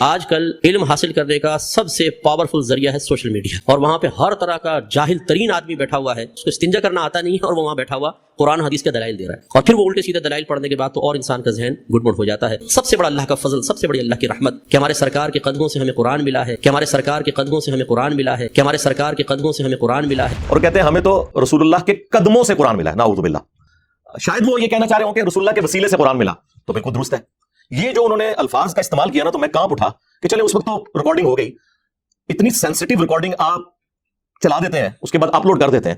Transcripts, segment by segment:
آج کل علم حاصل کرنے کا سب سے پاورفل ذریعہ ہے سوشل میڈیا، اور وہاں پہ ہر طرح کا جاہل ترین آدمی بیٹھا ہوا ہے، اس کو استنجا کرنا آتا نہیں ہے، اور وہ وہاں بیٹھا ہوا قرآن حدیث کے دلائل دے رہا ہے، اور پھر وہ الٹے سیدھے دلائل پڑھنے کے بعد تو اور انسان کا ذہن گڑبڑ ہو جاتا ہے۔ سب سے بڑا اللہ کا فضل، سب سے بڑی اللہ کی رحمت کہ ہمارے سرکار کے قدموں سے ہمیں قرآن ملا ہے، کہ ہمارے سرکار کے قدموں سے ہمیں قرآن ملا ہے، کہ ہمارے سرکار کے قدموں سے ہمیں قرآن ملا ہے۔ اور کہتے ہیں ہمیں تو رسول اللہ کے قدموں سے قرآن ملا ہے، نعوذ باللہ۔ شاید وہ یہ کہنا چاہ رہے ہوں کہ رسول اللہ کے وسیلے سے قرآن ملا، تو بالکل درست ہے۔ یہ جو انہوں نے الفاظ کا استعمال کیا نا، تو میں کانپ اٹھا کہ چلے اس وقت تو ریکارڈنگ ہو گئی، اتنی سینسٹیو ریکارڈنگ آپ چلا دیتے ہیں، اس کے بعد اپلوڈ کر دیتے ہیں۔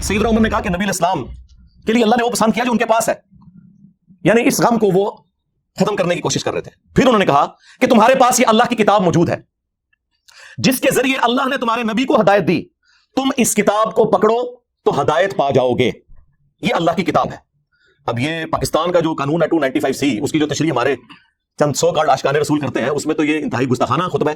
سیدنا عمر نے کہا کہ نبی الاسلام کے لیے اللہ نے وہ پسند کیا جو ان کے پاس ہے، یعنی اس غم کو وہ ختم کرنے کی کوشش کر رہے تھے۔ پھر انہوں نے کہا کہ تمہارے پاس یہ اللہ کی کتاب موجود ہے جس کے ذریعے اللہ نے تمہارے نبی کو ہدایت دی، تم اس کتاب کو پکڑو تو ہدایت پا جاؤ گے۔ یہ اللہ کی کتاب ہے۔ اب یہ پاکستان کا جو قانون ہے 295C، اس کی جو تشریح ہمارے چند سو کارڈ عاشقان رسول کرتے ہیں، اس میں تو یہ انتہائی گستاخانہ خطبہ ہے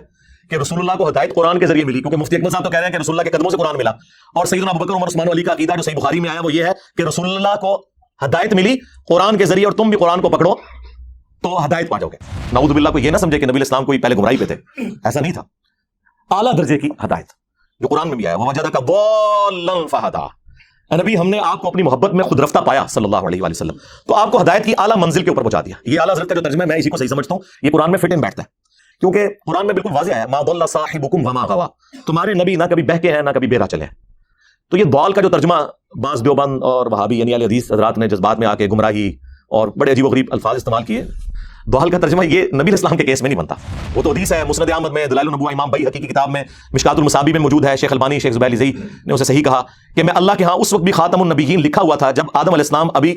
کہ رسول اللہ کو ہدایت قرآن کے ذریعے ملی، کیونکہ مفتی اکمل صاحب تو کہہ رہے ہیں کہ رسول اللہ کے قدموں سے قرآن ملا، اور سیدنا ابوبکر عمر عثمان علی کا عقیدہ جو صحیح بخاری میں آیا وہ یہ ہے کہ رسول اللہ کو ہدایت ملی قرآن کے ذریعے، اور تم بھی قرآن کو پکڑو تو ہدایت پا جاؤ گے۔ نعوذ باللہ کوئی یہ نہ سمجھے کہ نبی الاسلام کوئی پہلے گمراہی پہ تھے، ایسا نہیں تھا۔ اعلیٰ درجے کی ہدایت جو قرآن میں بھی آیا، وَوَجَدَكَ ضَالًّا فَهَدَىٰ۔ نبی ہم نے آپ کو اپنی محبت میں خود رفتہ پایا صلی اللہ علیہ وآلہ وسلم، تو آپ کو ہدایت کی اعلیٰ منزل کے اوپر پہنچا دیا۔ یہ اعلیٰ حضرت کا جو ترجمہ ہے میں اسی کو صحیح سمجھتا ہوں، یہ قرآن میں فٹ ان بیٹھتا ہے، کیونکہ قرآن میں بالکل واضح ہے مَا ضَلَّ صَاحِبُكُمْ وَمَا غَوَىٰ، تمہارے نبی نہ کبھی بہکے ہیں نہ کبھی بے راہ چلے ہیں۔ تو یہ ضال کا جو ترجمہ بعض دیوبند اور وہابی یعنی اہل حدیث حضرات نے جذبات میں آ کے گمراہی اور بڑے عجیب و غریب الفاظ استعمال کیے، ضال کا ترجمہ یہ نبی الاسلام کے کیس میں نہیں بنتا۔ وہ تو حدیث ہے، مسند احمد میں، دلائل النبوہ امام بیہقی کی کتاب میں، مشکات المصابیح میں موجود ہے۔ شیخ البانی شیخ زبیر علیزئی نے اسے صحیح کہا کہ میں اللہ کے ہاں اس وقت بھی خاتم النبیین لکھا ہوا تھا جب آدم علیہ السلام ابھی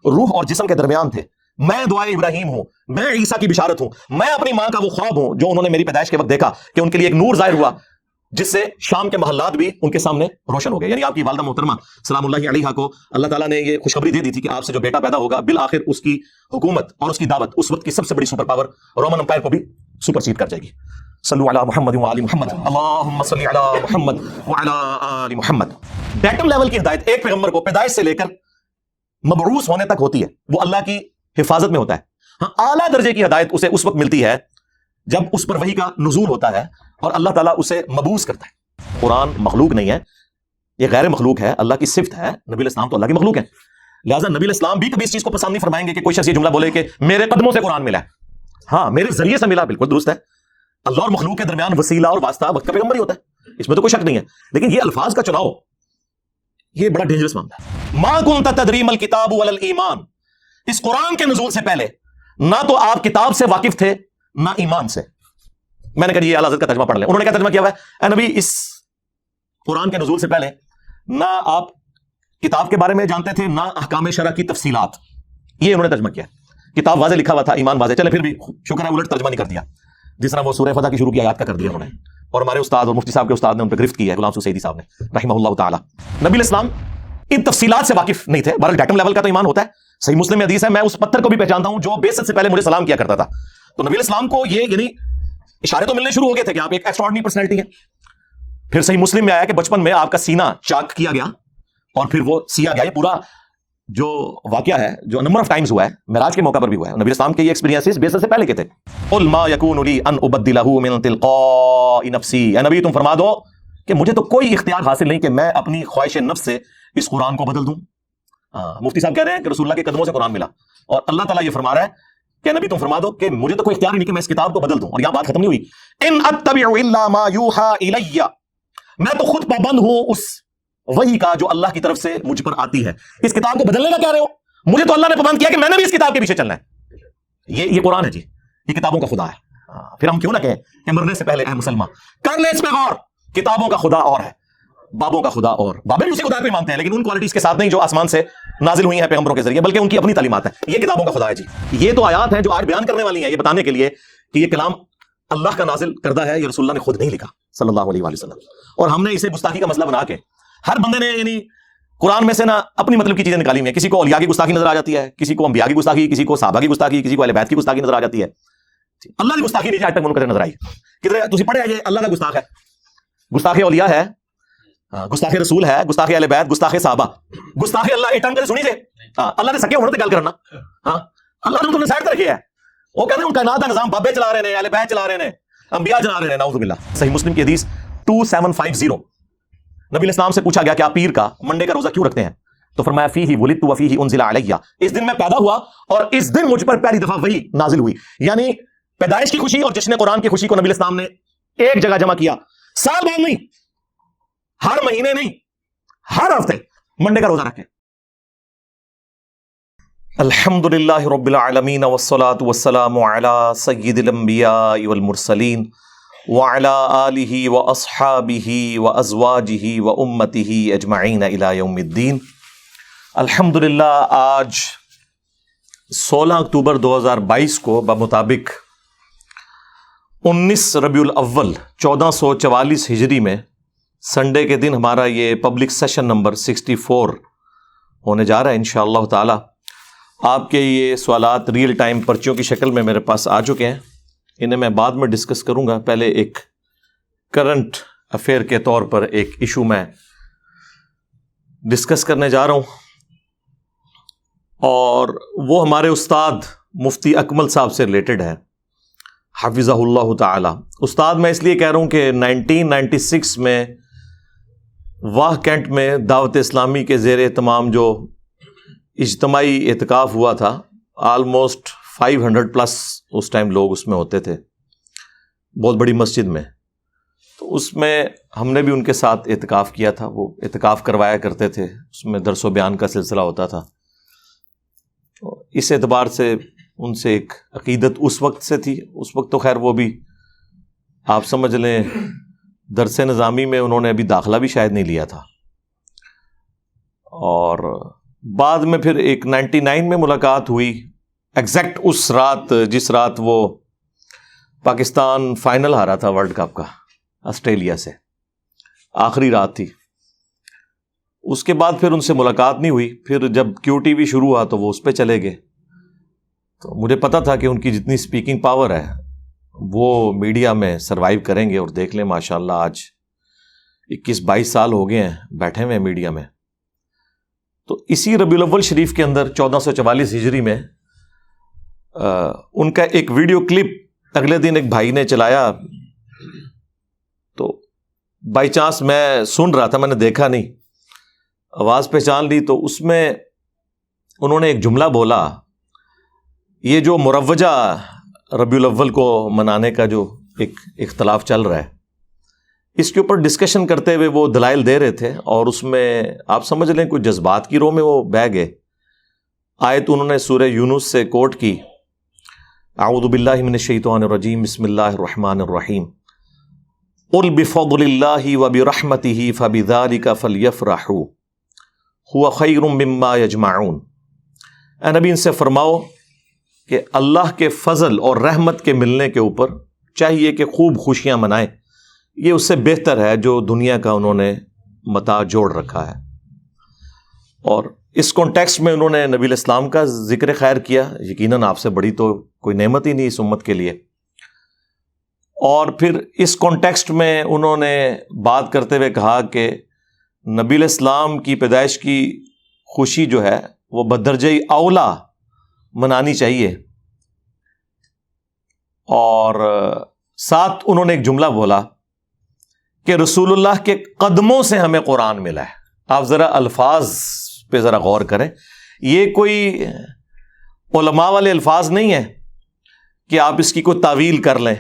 روح اور جسم کے درمیان تھے۔ میں دعائے ابراہیم ہوں، میں عیسیٰ کی بشارت ہوں، میں اپنی ماں کا وہ خواب ہوں جو انہوں نے میری پیدائش کے وقت دیکھا کہ ان کے لیے ایک نور ظاہر ہوا جس سے شام کے محلات بھی ان کے سامنے روشن ہو گئے۔ یعنی آپ کی والدہ محترمہ سلام اللہ علیہا کو اللہ تعالیٰ نے یہ خوشخبری دے دی تھی کہ آپ سے جو بیٹا پیدا ہوگا بالآخر اس کی حکومت اور اس کی دعوت اس وقت کی سب سے بڑی سپر پاور رومن امپائر کو بھی سپر سیڈ کر جائے گی۔ صلو علی محمد وعلی محمد، اللہم صلی علی محمد وعلی آل محمد۔ ڈیٹم لیول کی ہدایت ایک پیغمبر کو پیدائش سے لے کر مبعوث ہونے تک ہوتی ہے، وہ اللہ کی حفاظت میں ہوتا ہے۔ ہاں، اعلیٰ درجے کی ہدایت اسے اس وقت ملتی ہے جب اس پر وحی کا نزول ہوتا ہے اور اللہ تعالیٰ اسے مبعوث کرتا ہے۔ قرآن مخلوق نہیں ہے، یہ غیر مخلوق ہے، اللہ کی صفت ہے۔ نبی الاسلام تو اللہ کی مخلوق ہے، لہٰذا نبی الاسلام بھی کبھی اس چیز کو پسند نہیں فرمائیں گے کہ کوئی شخص یہ جملہ بولے کہ میرے قدموں سے قرآن ملا ہے۔ ہاں، میرے ذریعے سے ملا، بالکل درست ہے۔ اللہ اور مخلوق کے درمیان وسیلہ اور واسطہ وقت کا پیغمبر ہی ہوتا ہے، اس میں تو کوئی شک نہیں ہے، لیکن یہ الفاظ کا چناؤ یہ بڑا ڈینجرس معاملہ ہے۔ ما کنت تدری ما الکتاب ولا الایمان، اس قرآن کے نزول سے پہلے نہ تو آپ کتاب سے واقف تھے نہ ایمان سے۔ میں نے کہا یہ اعلیٰ حضرت کا ترجمہ پڑھ لیں۔ انہوں نے کیا ترجمہ کیا ہوا ہے؟ اے نبی، اس قرآن کے نزول سے پہلے نہ آپ کتاب کے بارے میں جانتے تھے نہ احکام شرع کی تفصیلات، یہ انہوں نے ترجمہ کیا ہے۔ کتاب واضح لکھا ہوا تھا، ایمان واضح، چلے پھر بھی شکر ہے الٹ ترجمہ نہیں کر دیا، جس طرح وہ سورہ فتح کی شروع کی آیات کا کر دیا انہوں نے، اور ہمارے استاد اور مفتی صاحب کے استاد نے ان پہ گرفت کی ہے، غلام سعید صاحب نے رحمہ اللہ تعالی۔ نبی الاسلام ان تفصیلات سے واقف نہیں تھے، بہرحال ڈیٹم لیول کا تو ایمان ہوتا ہے۔ صحیح مسلم میں حدیث ہے، میں اس پتھر کو بھی پہچانتا ہوں جو بیست سے پہلے مجھے سلام کیا کرتا تھا۔ تو نبی الاسلام کو یہ یعنی اشارے تو ملنے شروع ہو گئے تھے کہ آپ ایک ایکسٹراڈنری پرسنالٹی ہیں۔ پھر صحیح مسلم میں آیا کہ بچپن میں آپ کا سینہ چاک کیا گیا اور پھر وہ سیا گیا۔ یہ پورا جو واقعہ ہے جو نمبر آف ٹائمز ہوا ہے، معراج کے موقع پر بھی ہوا ہے۔ نبی الاسلام کے یہ ایکسپیرینسز بیست سے پہلے کے تھے۔ قل ما یکون لی ان ابدلہ من تلقاء نفسی، اے نبی تم فرما دو کہ مجھے تو کوئی اختیار حاصل نہیں کہ میں اپنی خواہش نفس سے اس قرآن کو بدل دوں۔ مفتی صاحب کہہ رہے ہیں کہ رسول اللہ کے قدموں سے قرآن ملا، اور اللہ تعالیٰ یہ فرما رہا ہے کہ نبی تم فرما دو کہ مجھے تو کوئی اختیار نہیں کہ میں اس کتاب کو بدل دوں۔ اور یہاں بات ختم نہیں ہوئی، ان اتبع الا ما یوحى الی، میں تو خود پابند ہوں اس وحی کا جو اللہ کی طرف سے مجھ پر آتی ہے۔ اس کتاب کو بدلنے کا کہہ رہے ہو؟ مجھے تو اللہ نے پابند کیا کہ میں نے بھی اس کتاب کے پیچھے چلنا ہے۔ یہ قرآن ہے جی، یہ کتابوں کا خدا ہے۔ پھر ہم کیوں نہ کہیں کہ مرنے سے پہلے اے مسلمان کر لے اس پہ غور، کتابوں کا خدا اور ہے، بابوں کا خدا اور، بابے بھی اسی خدا کو ہی مانتے ہیں لیکن ان کوالٹیز کے ساتھ نہیں جو آسمان سے نازل ہوئی ہیں پیغمبروں کے ذریعے، بلکہ ان کی اپنی تعلیمات ہیں۔ یہ کتابوں کا خدا ہے جی۔ یہ تو آیات ہیں جو آج بیان کرنے والی ہیں، یہ بتانے کے لیے کہ یہ کلام اللہ کا نازل کردہ ہے، یہ رسول اللہ نے خود نہیں لکھا صلی اللہ علیہ وآلہ وسلم۔ اور ہم نے اسے گستاخی کا مسئلہ بنا کے ہر بندے نے یعنی قرآن میں سے نا اپنی مطلب کی چیزیں نکالی ہوئی ہیں۔ کسی کو اولیاء کی گستاخی نظر آ جاتی ہے، کسی کو انبیاء کی گستاخی، کسی کو صحابہ کی گستاخی، کسی کو اہل بیت کی گستاخی نظر آ جاتی ہے۔ اللہ کی گستاخی نہیں آج تک منو نظر آئی۔ کدھر تسی پڑھے یہ اللہ کا گستاخ ہے، گستاخ اولیاء ہے، گستاخ رسول ہے، گستاخ اہل بیت، گستاخ صحابہ، گستاخ اللہ ایٹم کر سنی سے اللہ نے سکے ہونے تے گل کرنا۔ ہاں، اللہ نے تو سائڈ تے رکھے ہے، وہ کہتے ہیں ان کائنات کا نظام بابے چلا رہے ہیں، اہل بیت چلا رہے ہیں، انبیاء چلا رہے ہیں، نعوذ باللہ۔ صحیح مسلم کی حدیث 2750، نبی علیہ السلام سے پوچھا گیا کہ آپ پیر کا منڈے کا روزہ کیوں رکھتے ہیں؟ تو فرمایا فیہ ولدت وفیہ انزل علیہ، اس دن میں پیدا ہوا اور اس دن مجھ پر پہلی دفعہ وحی نازل ہوئی۔ یعنی پیدائش کی خوشی اور جشن قرآن کی خوشی کو نبی علیہ السلام نے ایک جگہ جمع کیا، سال بعد نہیں، ہر مہینے نہیں، ہر ہفتے منڈے کا روزہ رکھے۔ الحمد للہ رب العالمین والصلاة والسلام علی سید الانبیاء والمرسلین وعلی آلہ واصحابہ وازواجہ وامتہ اجمعین الی یوم الدین۔ الحمد للہ آج 16 اکتوبر 2022 کو بمطابق 19 ربیع الاول 1444 ہجری میں سنڈے کے دن ہمارا یہ پبلک سیشن نمبر 64 ہونے جا رہا ہے انشاءاللہ تعالی۔ آپ کے یہ سوالات ریئل ٹائم پرچیوں کی شکل میں میرے پاس آ چکے ہیں، انہیں میں بعد میں ڈسکس کروں گا۔ پہلے ایک کرنٹ افیئر کے طور پر ایک ایشو میں ڈسکس کرنے جا رہا ہوں، اور وہ ہمارے استاد مفتی اکمل صاحب سے ریلیٹڈ ہے، حفظہ اللہ تعالی۔ استاد میں اس لیے کہہ رہا ہوں کہ 1996 میں واہ کینٹ میں دعوت اسلامی کے زیر اہتمام جو اجتماعی اعتکاف ہوا تھا، آلموسٹ 500 پلس اس ٹائم لوگ اس میں ہوتے تھے، بہت بڑی مسجد میں۔ تو اس میں ہم نے بھی ان کے ساتھ اعتکاف کیا تھا، وہ اعتکاف کروایا کرتے تھے، اس میں درس و بیان کا سلسلہ ہوتا تھا۔ اس اعتبار سے ان سے ایک عقیدت اس وقت سے تھی، اس وقت تو خیر وہ بھی آپ سمجھ لیں درس نظامی میں انہوں نے ابھی داخلہ بھی شاید نہیں لیا تھا، اور بعد میں پھر ایک 99 میں ملاقات ہوئی، ایگزیکٹ اس رات جس رات وہ پاکستان فائنل ہارا تھا ورلڈ کپ کا آسٹریلیا سے، آخری رات تھی۔ اس کے بعد پھر ان سے ملاقات نہیں ہوئی۔ پھر جب کیو ٹی وی شروع ہوا تو وہ اس پہ چلے گئے، تو مجھے پتا تھا کہ ان کی جتنی سپیکنگ پاور ہے وہ میڈیا میں سروائیو کریں گے، اور دیکھ لیں ماشاءاللہ آج 21-22 سال ہو گئے ہیں بیٹھے ہوئے میڈیا میں۔ تو اسی ربیع الاول شریف کے اندر 1444 ہجری میں ان کا ایک ویڈیو کلپ اگلے دن ایک بھائی نے چلایا، تو بائی چانس میں سن رہا تھا، میں نے دیکھا نہیں، آواز پہچان لی۔ تو اس میں انہوں نے ایک جملہ بولا، یہ جو مروجہ ربیع الاول کو منانے کا جو ایک اختلاف چل رہا ہے، اس کے اوپر ڈسکشن کرتے ہوئے وہ دلائل دے رہے تھے، اور اس میں آپ سمجھ لیں کوئی جذبات کی رو میں وہ بہہ گئے۔ آیت انہوں نے سورہ یونس سے کوٹ کی، اعوذ باللہ من الشیطان الرجیم، بسم اللہ الرحمن الرحیم، قل بفضل اللہ وبرحمتہ فبذلک فلیفرحوا هو خیر مما یجمعون۔ اے نبی ان سے فرماؤ کہ اللہ کے فضل اور رحمت کے ملنے کے اوپر چاہیے کہ خوب خوشیاں منائیں، یہ اس سے بہتر ہے جو دنیا کا انہوں نے متاع جوڑ رکھا ہے۔ اور اس کانٹیکسٹ میں انہوں نے نبی الاسلام کا ذکر خیر کیا، یقیناً آپ سے بڑی تو کوئی نعمت ہی نہیں اس امت کے لیے۔ اور پھر اس کانٹیکسٹ میں انہوں نے بات کرتے ہوئے کہا کہ نبی الاسلام کی پیدائش کی خوشی جو ہے وہ بدرجہ اولا منانی چاہیے، اور ساتھ انہوں نے ایک جملہ بولا کہ رسول اللہ کے قدموں سے ہمیں قرآن ملا ہے۔ آپ ذرا الفاظ پہ ذرا غور کریں، یہ کوئی علماء والے الفاظ نہیں ہیں کہ آپ اس کی کوئی تعویل کر لیں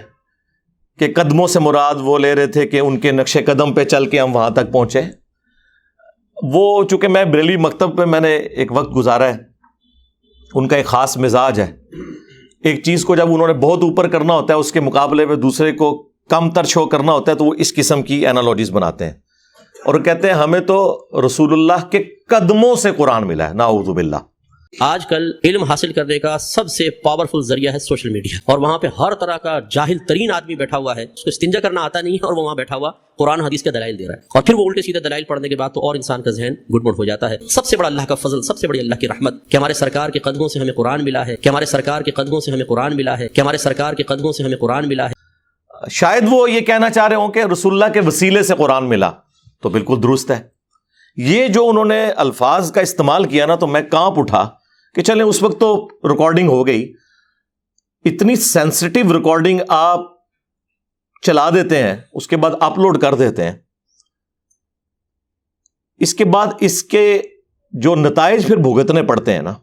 کہ قدموں سے مراد وہ لے رہے تھے کہ ان کے نقش قدم پہ چل کے ہم وہاں تک پہنچے۔ وہ چونکہ میں بریلوی مکتب پہ میں نے ایک وقت گزارا ہے، ان کا ایک خاص مزاج ہے، ایک چیز کو جب انہوں نے بہت اوپر کرنا ہوتا ہے اس کے مقابلے میں دوسرے کو کم تر شو کرنا ہوتا ہے، تو وہ اس قسم کی اینالوجیز بناتے ہیں، اور کہتے ہیں ہمیں تو رسول اللہ کے قدموں سے قرآن ملا ہے، نعوذ باللہ۔ آج کل علم حاصل کرنے کا سب سے پاورفل ذریعہ ہے سوشل میڈیا، اور وہاں پہ ہر طرح کا جاہل ترین آدمی بیٹھا ہوا ہے، اس کو استنجا کرنا آتا نہیں ہے، اور وہ وہاں بیٹھا ہوا قرآن حدیث کے دلائل دے رہا ہے، اور پھر وہ الٹے سیدھے دلائل پڑھنے کے بعد تو اور انسان کا ذہن گڈ مڈ ہو جاتا ہے۔ سب سے بڑا اللہ کا فضل، سب سے بڑی اللہ کی رحمت کہ ہمارے سرکار کے قدموں سے ہمیں قرآن ملا ہے، کہ ہمارے سرکار کے قدموں سے ہمیں قرآن ملا ہے، کہ ہمارے سرکار کے قدموں سے ہمیں قرآن ملا ہے۔ شاید وہ یہ کہنا چاہ رہے ہوں کہ رسول اللہ کے وسیلے سے قرآن ملا، تو بالکل درست ہے۔ یہ جو انہوں نے الفاظ کا استعمال کیا نا، تو میں کانپ اٹھا کہ چلیں اس وقت تو ریکارڈنگ ہو گئی، اتنی سینسٹیو ریکارڈنگ آپ چلا دیتے ہیں، اس کے بعد اپلوڈ کر دیتے ہیں، اس کے بعد اس کے جو نتائج پھر بھگتنے پڑتے ہیں نا،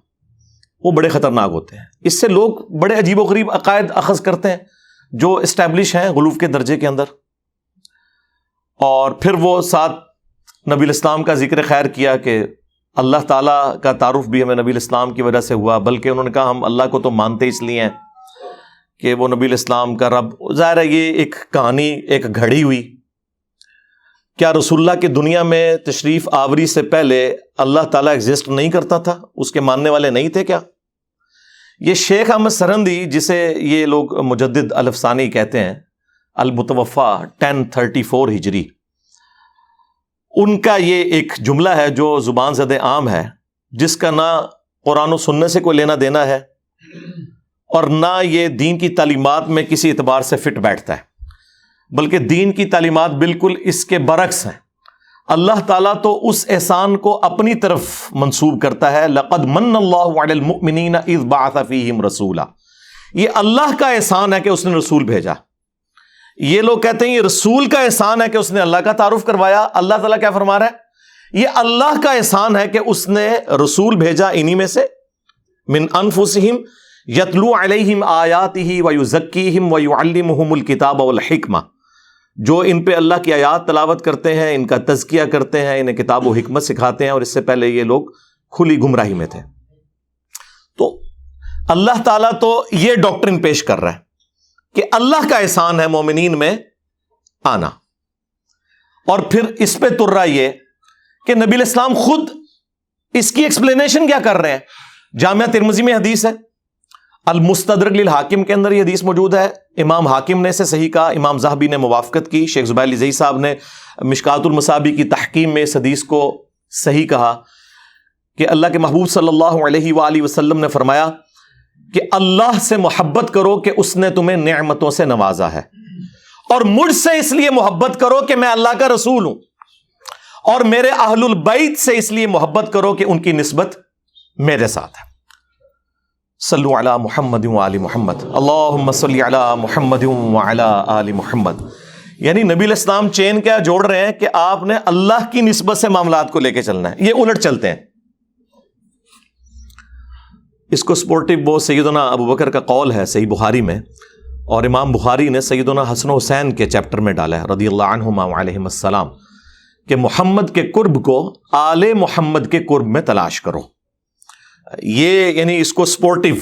وہ بڑے خطرناک ہوتے ہیں. اس سے لوگ بڑے عجیب و غریب عقائد اخذ کرتے ہیں جو اسٹیبلش ہیں غلوف کے درجے کے اندر، اور پھر وہ ساتھ نبی الاسلام کا ذکر خیر کیا کہ اللہ تعالیٰ کا تعارف بھی ہمیں نبی الاسلام کی وجہ سے ہوا، بلکہ انہوں نے کہا ہم اللہ کو تو مانتے اس لیے ہیں کہ وہ نبی الاسلام کا رب. ظاہر ہے یہ ایک کہانی ایک گھڑی ہوئی. کیا رسول اللہ کی دنیا میں تشریف آوری سے پہلے اللہ تعالیٰ ایگزسٹ نہیں کرتا تھا؟ اس کے ماننے والے نہیں تھے کیا؟ یہ شیخ احمد سرہندی، جسے یہ لوگ مجدد الفسانی کہتے ہیں، المتوفا 1034 ہجری، ان کا یہ ایک جملہ ہے جو زبان زد عام ہے، جس کا نہ قرآن و سنت سے کوئی لینا دینا ہے اور نہ یہ دین کی تعلیمات میں کسی اعتبار سے فٹ بیٹھتا ہے، بلکہ دین کی تعلیمات بالکل اس کے برعکس ہیں. اللہ تعالیٰ تو اس احسان کو اپنی طرف منسوب کرتا ہے، لقد من اللہ علی المؤمنین اذ بعث فیہم رسولا. یہ اللہ کا احسان ہے کہ اس نے رسول بھیجا. یہ لوگ کہتے ہیں یہ رسول کا احسان ہے کہ اس نے اللہ کا تعارف کروایا. اللہ تعالیٰ کیا فرما رہا ہے؟ یہ اللہ کا احسان ہے کہ اس نے رسول بھیجا انہی میں سے، من انفسہم یتلو علیہم آیاتہ ویزکیہم ویعلمہم الکتاب والحکمہ، جو ان پہ اللہ کی آیات تلاوت کرتے ہیں، ان کا تزکیہ کرتے ہیں، انہیں کتاب و حکمت سکھاتے ہیں، اور اس سے پہلے یہ لوگ کھلی گمراہی میں تھے. تو اللہ تعالیٰ تو یہ ڈاکٹرن پیش کر رہا ہے کہ اللہ کا احسان ہے مومنین میں آنا. اور پھر اس پہ ترا یہ کہ نبی الاسلام خود اس کی ایکسپلینیشن کیا کر رہے ہیں. جامعہ ترمذی میں حدیث ہے، المستدرک للحاکم کے اندر یہ حدیث موجود ہے، امام حاکم نے اسے صحیح کہا، امام ذہبی نے موافقت کی، شیخ زبیر علی زئی صاحب نے مشکات المصابیح کی تحکیم میں اس حدیث کو صحیح کہا کہ اللہ کے محبوب صلی اللہ علیہ وآلہ وسلم نے فرمایا کہ اللہ سے محبت کرو کہ اس نے تمہیں نعمتوں سے نوازا ہے، اور مجھ سے اس لیے محبت کرو کہ میں اللہ کا رسول ہوں، اور میرے اہل البیت سے اس لیے محبت کرو کہ ان کی نسبت میرے ساتھ ہے. صلو علی محمد وآل محمد، اللہم صلی علی محمد وعلی آل محمد. یعنی نبی الاسلام چین کیا جوڑ رہے ہیں کہ آپ نے اللہ کی نسبت سے معاملات کو لے کے چلنا ہے، یہ الٹ چلتے ہیں. اس کو سپورٹو وہ سیدنا ابو بکر کا قول ہے صحیح بخاری میں، اور امام بخاری نے سیدنا حسن و حسین کے چیپٹر میں ڈالا ہے رضی اللہ عنہما وعلیہم السلام، کہ محمد کے قرب کو آل محمد کے قرب میں تلاش کرو. یہ یعنی اس کو سپورٹیو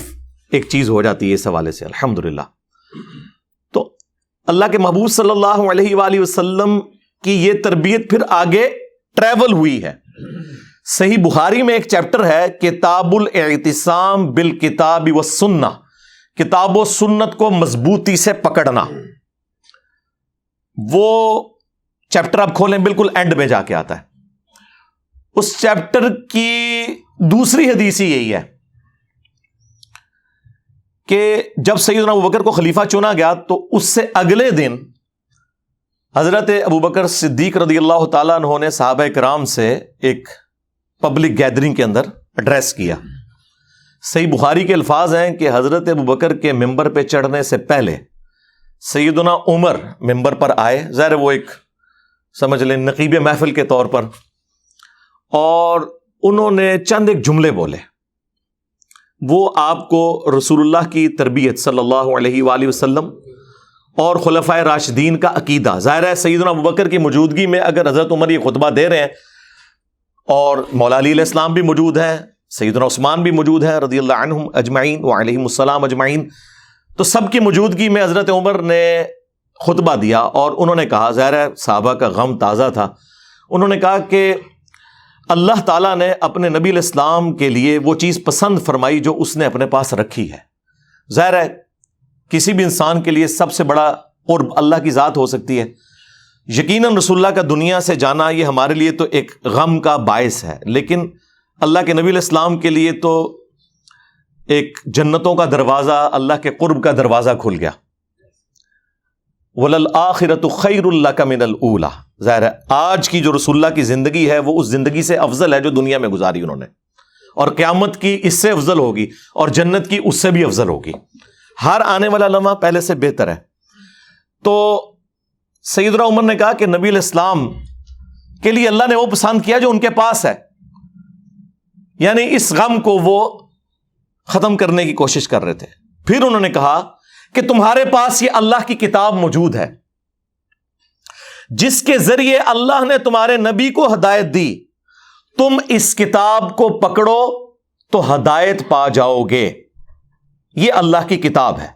ایک چیز ہو جاتی ہے اس حوالے سے الحمدللہ. تو اللہ کے محبوب صلی اللہ علیہ وآلہ وسلم کی یہ تربیت پھر آگے ٹریول ہوئی ہے. صحیح بخاری میں ایک چیپٹر ہے کتاب الاعتصام بالکتاب والسنہ، کتاب و سنت کو مضبوطی سے پکڑنا. وہ چیپٹر آپ کھولیں بالکل اینڈ میں جا کے آتا ہے. اس چیپٹر کی دوسری حدیث ہی یہی ہے کہ جب سیدنا ابوبکر کو خلیفہ چنا گیا تو اس سے اگلے دن حضرت ابوبکر صدیق رضی اللہ تعالیٰ عنہ نے صحابہ کرام سے ایک پبلک گیدرنگ کے اندر ایڈریس کیا. صحیح بخاری کے الفاظ ہیں کہ حضرت ابوبکر کے ممبر پہ چڑھنے سے پہلے سیدنا عمر ممبر پر آئے، ظاہر وہ ایک سمجھ لیں نقیب محفل کے طور پر، اور انہوں نے چند ایک جملے بولے. وہ آپ کو رسول اللہ کی تربیت صلی اللہ علیہ وآلہ وسلم اور خلفائے راشدین کا عقیدہ، ظاہر ہے سیدنا ابوبکر کی موجودگی میں اگر حضرت عمر یہ خطبہ دے رہے ہیں اور مولا علی علیہ السلام بھی موجود ہیں، سیدنا عثمان بھی موجود ہیں رضی اللہ عنہم اجمعین وعلیہم السلام اجمعین، تو سب کی موجودگی میں حضرت عمر نے خطبہ دیا اور انہوں نے کہا، ظاہر ہے صحابہ کا غم تازہ تھا، انہوں نے کہا کہ اللہ تعالیٰ نے اپنے نبی علیہ السلام کے لیے وہ چیز پسند فرمائی جو اس نے اپنے پاس رکھی ہے. ظاہر ہے کسی بھی انسان کے لیے سب سے بڑا قرب اللہ کی ذات ہو سکتی ہے. یقیناً رسول اللہ کا دنیا سے جانا یہ ہمارے لیے تو ایک غم کا باعث ہے، لیکن اللہ کے نبی علیہ السلام کے لیے تو ایک جنتوں کا دروازہ، اللہ کے قرب کا دروازہ کھل گیا. وَلَلْآخِرَةُ خَيْرٌ لَكَ مِنَ الْأُولَى. ظاہر ہے آج کی جو رسول اللہ کی زندگی ہے وہ اس زندگی سے افضل ہے جو دنیا میں گزاری انہوں نے، اور قیامت کی اس سے افضل ہوگی، اور جنت کی اس سے بھی افضل ہوگی. ہر آنے والا لمحہ پہلے سے بہتر ہے. تو سیدنا عمر نے کہا کہ نبی علیہ السلام کے لیے اللہ نے وہ پسند کیا جو ان کے پاس ہے، یعنی اس غم کو وہ ختم کرنے کی کوشش کر رہے تھے. پھر انہوں نے کہا کہ تمہارے پاس یہ اللہ کی کتاب موجود ہے جس کے ذریعے اللہ نے تمہارے نبی کو ہدایت دی، تم اس کتاب کو پکڑو تو ہدایت پا جاؤ گے. یہ اللہ کی کتاب ہے.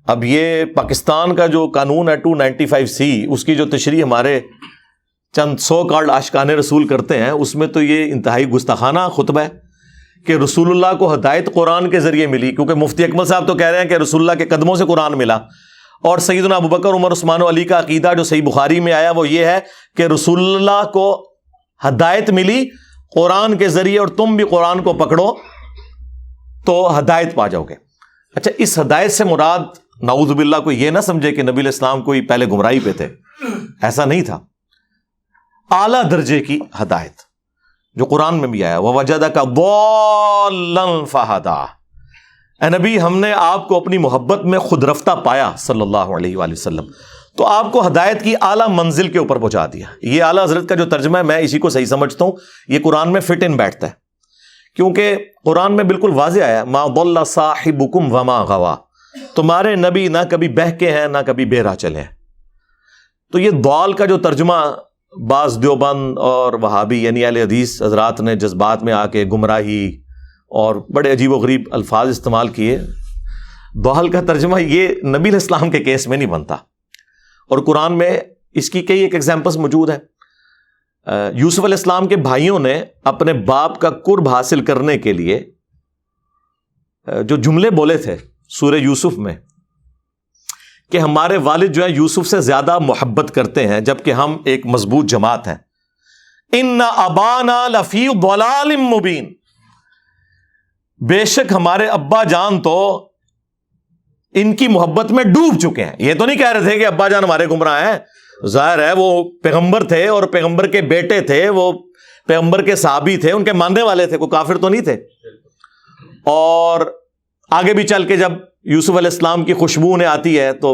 اب یہ پاکستان کا جو قانون ہے 295C، اس کی جو تشریح ہمارے چند سو کارڈ عاشقان رسول کرتے ہیں، اس میں تو یہ انتہائی گستاخانہ خطبہ ہے کہ رسول اللہ کو ہدایت قرآن کے ذریعے ملی، کیونکہ مفتی اکمل صاحب تو کہہ رہے ہیں کہ رسول اللہ کے قدموں سے قرآن ملا. اور سیدنا ابوبکر، عمر، عثمان و علی کا عقیدہ جو صحیح بخاری میں آیا وہ یہ ہے کہ رسول اللہ کو ہدایت ملی قرآن کے ذریعے، اور تم بھی قرآن کو پکڑو تو ہدایت پا جاؤ گے. اچھا، اس ہدایت سے مراد نعوذ باللہ کوئی یہ نہ سمجھے کہ نبی علیہ السلام کوئی پہلے گمراہی پہ تھے، ایسا نہیں تھا. اعلیٰ درجے کی ہدایت جو قرآن میں بھی آیا، وَوَجَدَكَ ضَالًّا فَهَدَىٰ. اے نبی، ہم نے آپ کو اپنی محبت میں خود رفتہ پایا صلی اللہ علیہ وآلہ وسلم، تو آپ کو ہدایت کی اعلیٰ منزل کے اوپر پہنچا دیا. یہ اعلیٰ حضرت کا جو ترجمہ ہے میں اسی کو صحیح سمجھتا ہوں، یہ قرآن میں فٹ ان بیٹھتا ہے، کیونکہ قرآن میں بالکل واضح آیا مَا ضَلَّ صَاحِبُكُمْ وَمَا غَوَىٰ. تمہارے نبی نہ کبھی بہکے ہیں نہ کبھی بے راہ چلے ہیں. تو یہ ضال کا جو ترجمہ بعض دیوبند اور وہابی یعنی اہل حدیث حضرات نے جذبات میں آ کے گمراہی اور بڑے عجیب و غریب الفاظ استعمال کیے، ضال کا ترجمہ یہ نبی علیہ السلام کے کیس میں نہیں بنتا. اور قرآن میں اس کی کئی ایک ایگزامپلس موجود ہیں. یوسف علیہ السلام کے بھائیوں نے اپنے باپ کا قرب حاصل کرنے کے لیے جو جملے بولے تھے سورہ یوسف میں کہ ہمارے والد جو ہے یوسف سے زیادہ محبت کرتے ہیں جبکہ ہم ایک مضبوط جماعت ہیں. ان ابانا لفی ضلال مبین. بے شک ہمارے ابا جان تو ان کی محبت میں ڈوب چکے ہیں. یہ تو نہیں کہہ رہے تھے کہ ابا جان ہمارے گمراہ ہیں، ظاہر ہے وہ پیغمبر تھے اور پیغمبر کے بیٹے تھے، وہ پیغمبر کے صحابی تھے، ان کے ماننے والے تھے، کوئی کافر تو نہیں تھے. اور آگے بھی چل کے جب یوسف علیہ السلام کی خوشبو انہیں آتی ہے تو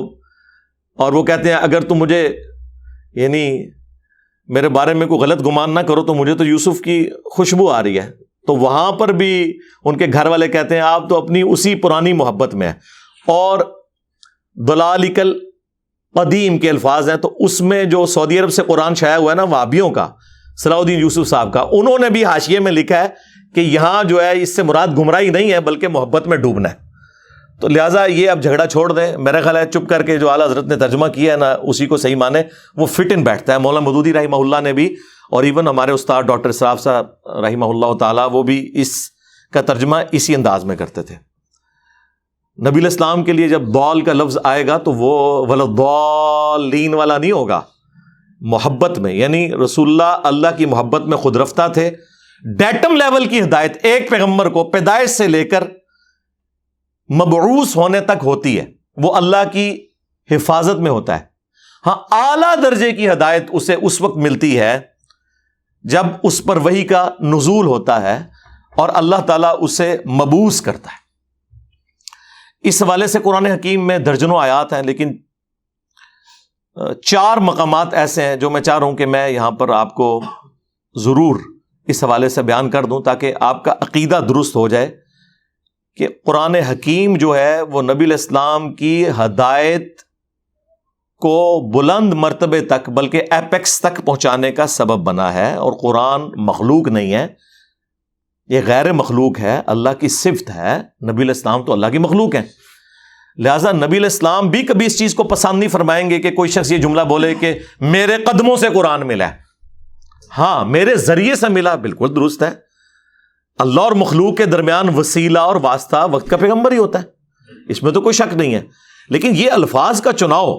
اور وہ کہتے ہیں اگر تم مجھے یعنی میرے بارے میں کوئی غلط گمان نہ کرو تو مجھے تو یوسف کی خوشبو آ رہی ہے. تو وہاں پر بھی ان کے گھر والے کہتے ہیں آپ تو اپنی اسی پرانی محبت میں ہیں. اور ضلالک القدیم کے الفاظ ہیں، تو اس میں جو سعودی عرب سے قرآن شائع ہوا ہے نا وہابیوں کا، صلاح الدین یوسف صاحب کا، انہوں نے بھی حاشیے میں لکھا ہے کہ یہاں جو ہے اس سے مراد گمراہی نہیں ہے بلکہ محبت میں ڈوبنا ہے. تو لہٰذا یہ اب جھگڑا چھوڑ دیں. میرا خیال ہے چپ کر کے جو اعلیٰ حضرت نے ترجمہ کیا ہے نا اسی کو صحیح مانے، وہ فٹ ان بیٹھتا ہے. مولانا مودودی رحمہ اللہ نے بھی، اور ایون ہمارے استاد ڈاکٹر اسراف صاحب رحمہ اللہ تعالیٰ، وہ بھی اس کا ترجمہ اسی انداز میں کرتے تھے. نبی علیہ السلام کے لیے جب ضال کا لفظ آئے گا تو وہ وَلَضَّالِّينَ والا نہیں ہوگا، محبت میں، یعنی رسول اللہ اللہ کی محبت میں خود رفتہ تھے. ڈیٹم لیول کی ہدایت ایک پیغمبر کو پیدائش سے لے کر مبعوث ہونے تک ہوتی ہے، وہ اللہ کی حفاظت میں ہوتا ہے. ہاں، اعلیٰ درجے کی ہدایت اسے اس وقت ملتی ہے جب اس پر وحی کا نزول ہوتا ہے اور اللہ تعالیٰ اسے مبعوث کرتا ہے. اس حوالے سے قرآن حکیم میں درجنوں آیات ہیں، لیکن 4 مقامات ایسے ہیں جو میں چاہ رہا ہوں کہ میں یہاں پر آپ کو ضرور اس حوالے سے بیان کر دوں تاکہ آپ کا عقیدہ درست ہو جائے کہ قرآن حکیم جو ہے وہ نبی علیہ السلام کی ہدایت کو بلند مرتبے تک بلکہ ایپیکس تک پہنچانے کا سبب بنا ہے. اور قرآن مخلوق نہیں ہے، یہ غیر مخلوق ہے، اللہ کی صفت ہے. نبی علیہ السلام تو اللہ کی مخلوق ہیں، لہٰذا نبی علیہ السلام بھی کبھی اس چیز کو پسند نہیں فرمائیں گے کہ کوئی شخص یہ جملہ بولے کہ میرے قدموں سے قرآن ملا ہے. ہاں، میرے ذریعے سے ملا، بالکل درست ہے. اللہ اور مخلوق کے درمیان وسیلہ اور واسطہ وقت کا پیغمبر ہی ہوتا ہے، اس میں تو کوئی شک نہیں ہے. لیکن یہ الفاظ کا چناؤ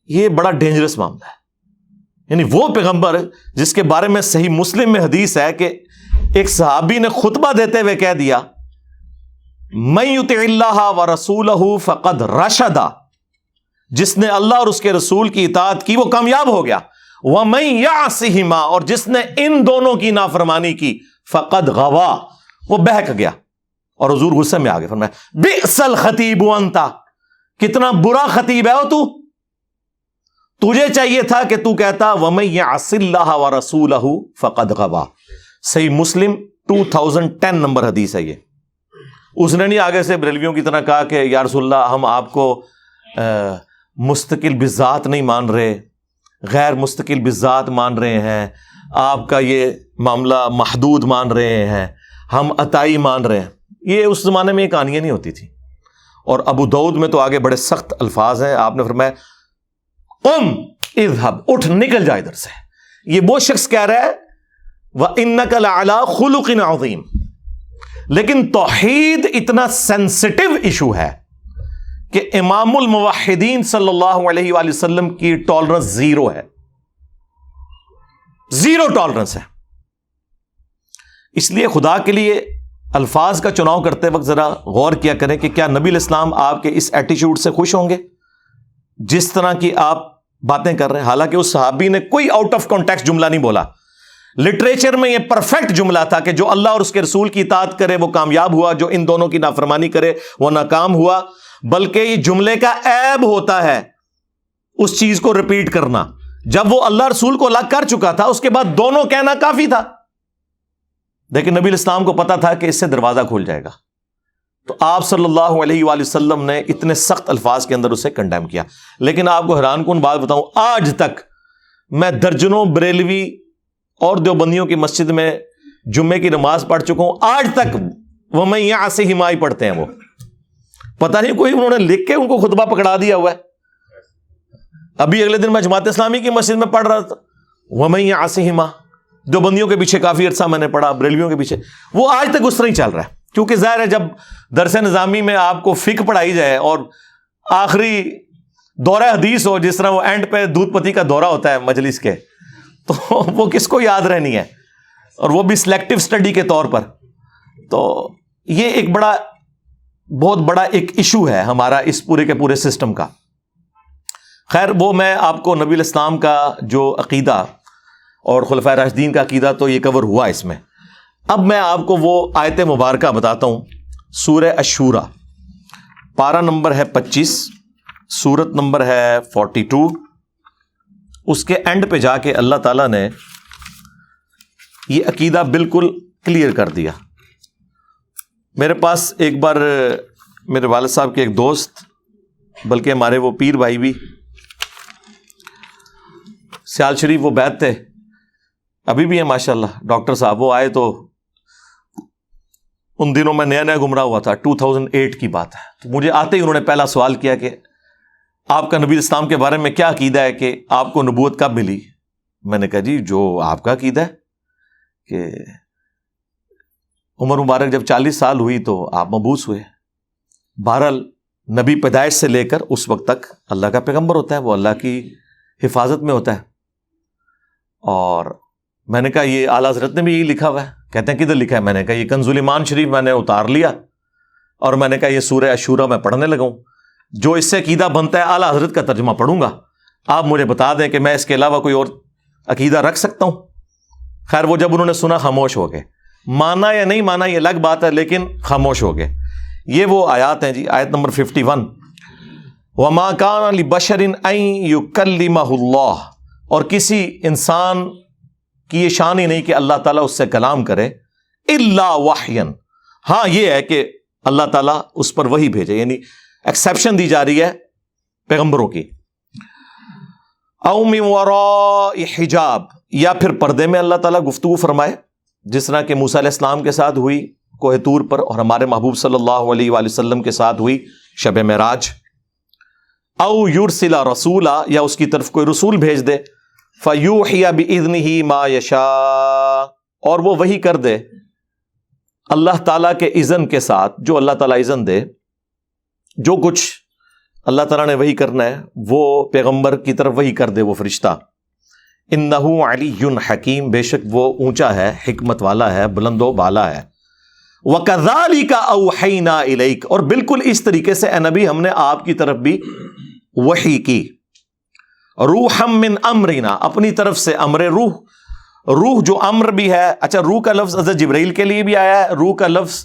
یہ بڑا ڈینجرس معاملہ ہے. یعنی وہ پیغمبر جس کے بارے میں صحیح مسلم میں حدیث ہے کہ ایک صحابی نے خطبہ دیتے ہوئے کہہ دیا من یطع اللہ ورسولہ فقد رشد، جس نے اللہ اور اس کے رسول کی اطاعت کی وہ کامیاب ہو گیا. ومن یعصہما، اور جس نے ان دونوں کی نافرمانی کی فقد غوا، وہ بہک گیا. اور حضور غصے میں آگے فرمایا بئسل خطیب انتا، کتنا برا خطیب ہے تو، تجھے چاہیے تھا کہ تو کہتا وَمَن يَعْصِ اللَّهَ وَرَسُولَهُ فَقَدْ غَوَىٰ. صحیح مسلم 2010 نمبر حدیث ہے یہ. اس نے نہیں آگے سے بریلویوں کی طرح کہا کہ یا رسول اللہ ہم آپ کو مستقل بذات نہیں مان رہے، غیر مستقل بذات مان رہے ہیں، آپ کا یہ معاملہ محدود مان رہے ہیں، ہم عطائی مان رہے ہیں. یہ اس زمانے میں یہ کہانیاں نہیں ہوتی تھی. اور ابو داؤد میں تو آگے بڑے سخت الفاظ ہیں. آپ نے فرمایا قم اذهب، اٹھ نکل جا ادھر سے. یہ وہ شخص کہہ رہا ہے وَإِنَّكَ لَعَلَىٰ خُلُقٍ عَظِيمٍ. لیکن توحید اتنا سینسٹیو ایشو ہے کہ امام الموحدین صلی اللہ علیہ وآلہ وسلم کی ٹالرنس زیرو ہے، زیرو ٹالرنس ہے. اس لیے خدا کے لیے الفاظ کا چناؤ کرتے وقت ذرا غور کیا کریں کہ کیا نبی الاسلام آپ کے اس ایٹیچیوڈ سے خوش ہوں گے جس طرح کی آپ باتیں کر رہے ہیں. حالانکہ اس صحابی نے کوئی آؤٹ آف کانٹیکسٹ جملہ نہیں بولا. لٹریچر میں یہ پرفیکٹ جملہ تھا کہ جو اللہ اور اس کے رسول کی اطاعت کرے وہ کامیاب ہوا، جو ان دونوں کی نافرمانی کرے وہ ناکام ہوا. بلکہ یہ جملے کا عیب ہوتا ہے اس چیز کو ریپیٹ کرنا. جب وہ اللہ رسول کو الگ کر چکا تھا اس کے بعد دونوں کہنا کافی تھا. لیکن نبی الاسلام کو پتا تھا کہ اس سے دروازہ کھل جائے گا، تو آپ صلی اللہ علیہ وآلہ وسلم نے اتنے سخت الفاظ کے اندر اسے کنڈیم کیا. لیکن آپ کو حیران کن بات بتاؤں، آج تک میں درجنوں بریلوی اور دیوبندیوں کی مسجد میں جمعے کی نماز پڑھ چکا ہوں، آج تک وہ میں یہاں سے ہمائی پڑھتے ہیں. وہ پتہ نہیں کوئی انہوں نے لکھ کے ان کو خطبہ پکڑا دیا ہوا ہے. ابھی اگلے دن میں جماعت اسلامی کی مسجد میں پڑھ رہا تھا وہ میں یہاں سے ہما، دیوبندیوں کے پیچھے کافی عرصہ میں نے پڑھا، بریلویوں کے پیچھے. وہ آج تک اس طرح ہی چل رہا ہے. کیونکہ ظاہر ہے جب درس نظامی میں آپ کو فقہ پڑھائی جائے اور آخری دورہ حدیث ہو، جس طرح وہ اینڈ پہ دودھ پتی کا دورہ ہوتا ہے مجلس کے، تو وہ کس کو یاد رہنی ہے، اور وہ بھی سلیکٹو سٹڈی کے طور پر. تو یہ ایک بہت بڑا ایک ایشو ہے ہمارا اس پورے کے پورے سسٹم کا. خیر وہ میں آپ کو نبی الاسلام کا جو عقیدہ اور خلفائے راشدین کا عقیدہ تو یہ کور ہوا اس میں. اب میں آپ کو وہ آیت مبارکہ بتاتا ہوں. سورہ الشورى، پارہ نمبر ہے 25، سورت نمبر ہے 42. اس کے اینڈ پہ جا کے اللہ تعالیٰ نے یہ عقیدہ بالکل کلیئر کر دیا. میرے پاس ایک بار میرے والد صاحب کے ایک دوست، بلکہ ہمارے وہ پیر بھائی بھی سیال شریف وہ بیت تھے، ابھی بھی ہیں ماشاءاللہ، ڈاکٹر صاحب. وہ آئے تو ان دنوں میں نیا نیا گمراہ ہوا تھا، 2008 کی بات ہے. تو مجھے آتے ہی انہوں نے پہلا سوال کیا کہ آپ کا نبی اسلام کے بارے میں کیا عقیدہ ہے کہ آپ کو نبوت کب ملی؟ میں نے کہا جی جو آپ کا عقیدہ ہے کہ عمر مبارک جب 40 سال ہوئی تو آپ مبعوث ہوئے. بہرحال نبی پیدائش سے لے کر اس وقت تک اللہ کا پیغمبر ہوتا ہے، وہ اللہ کی حفاظت میں ہوتا ہے. اور میں نے کہا یہ اعلیٰ حضرت نے بھی یہی لکھا ہوا ہے. کہتے ہیں کدھر لکھا ہے؟ میں نے کہا یہ کنز الایمان شریف میں نے اتار لیا اور میں نے کہا یہ سورہ الشورى میں پڑھنے لگا ہوں. جو اس سے عقیدہ بنتا ہے اعلیٰ حضرت کا ترجمہ پڑھوں گا، آپ مجھے بتا دیں کہ میں اس کے علاوہ کوئی اور عقیدہ رکھ سکتا ہوں. خیر وہ جب انہوں نے سنا خاموش ہو گئے. مانا یا نہیں مانا یہ الگ بات ہے، لیکن خاموش ہو گئے. یہ وہ آیات ہیں جی، آیت نمبر 51، وَمَا كَانَ لِبَشَرٍ أَن يُكَلِّمَهُ اللَّهُ. اور کسی انسان کی یہ شان ہی نہیں کہ اللہ تعالیٰ اس سے کلام کرے، الا وحیًا. ہاں یہ ہے کہ اللہ تعالیٰ اس پر وحی بھیجے، یعنی ایکسیپشن دی جا رہی ہے پیغمبروں کی. او من وراء حجاب، یا پھر پردے میں اللہ تعالیٰ گفتگو فرمائے، جس طرح کہ موسیٰ علیہ السلام کے ساتھ ہوئی کوہ طور پر، اور ہمارے محبوب صلی اللہ علیہ وآلہ وسلم کے ساتھ ہوئی شب معراج. او یرسل رسولا، یا اس کی طرف کوئی رسول بھیج دے، فیوحی باذنہ ما یشاء، اور وہ وحی کر دے اللہ تعالیٰ کے اذن کے ساتھ، جو اللہ تعالیٰ اذن دے. جو کچھ اللہ تعالیٰ نے وحی کرنا ہے وہ پیغمبر کی طرف وحی کر دے وہ فرشتہ. انہ علی حکیم، بے شک وہ اونچا ہے، حکمت والا ہے، بلند و بالا ہے. وَكَذَلِكَ أَوْحَيْنَا إِلَيْكَ، اور بالکل اس طریقے سے اے نبی ہم نے آپ کی طرف بھی وحی کی. روحا من امرنا، اپنی طرف سے امر روح. روح جو امر بھی ہے، اچھا روح کا لفظ حضرت جبرائیل کے لیے بھی آیا ہے، روح کا لفظ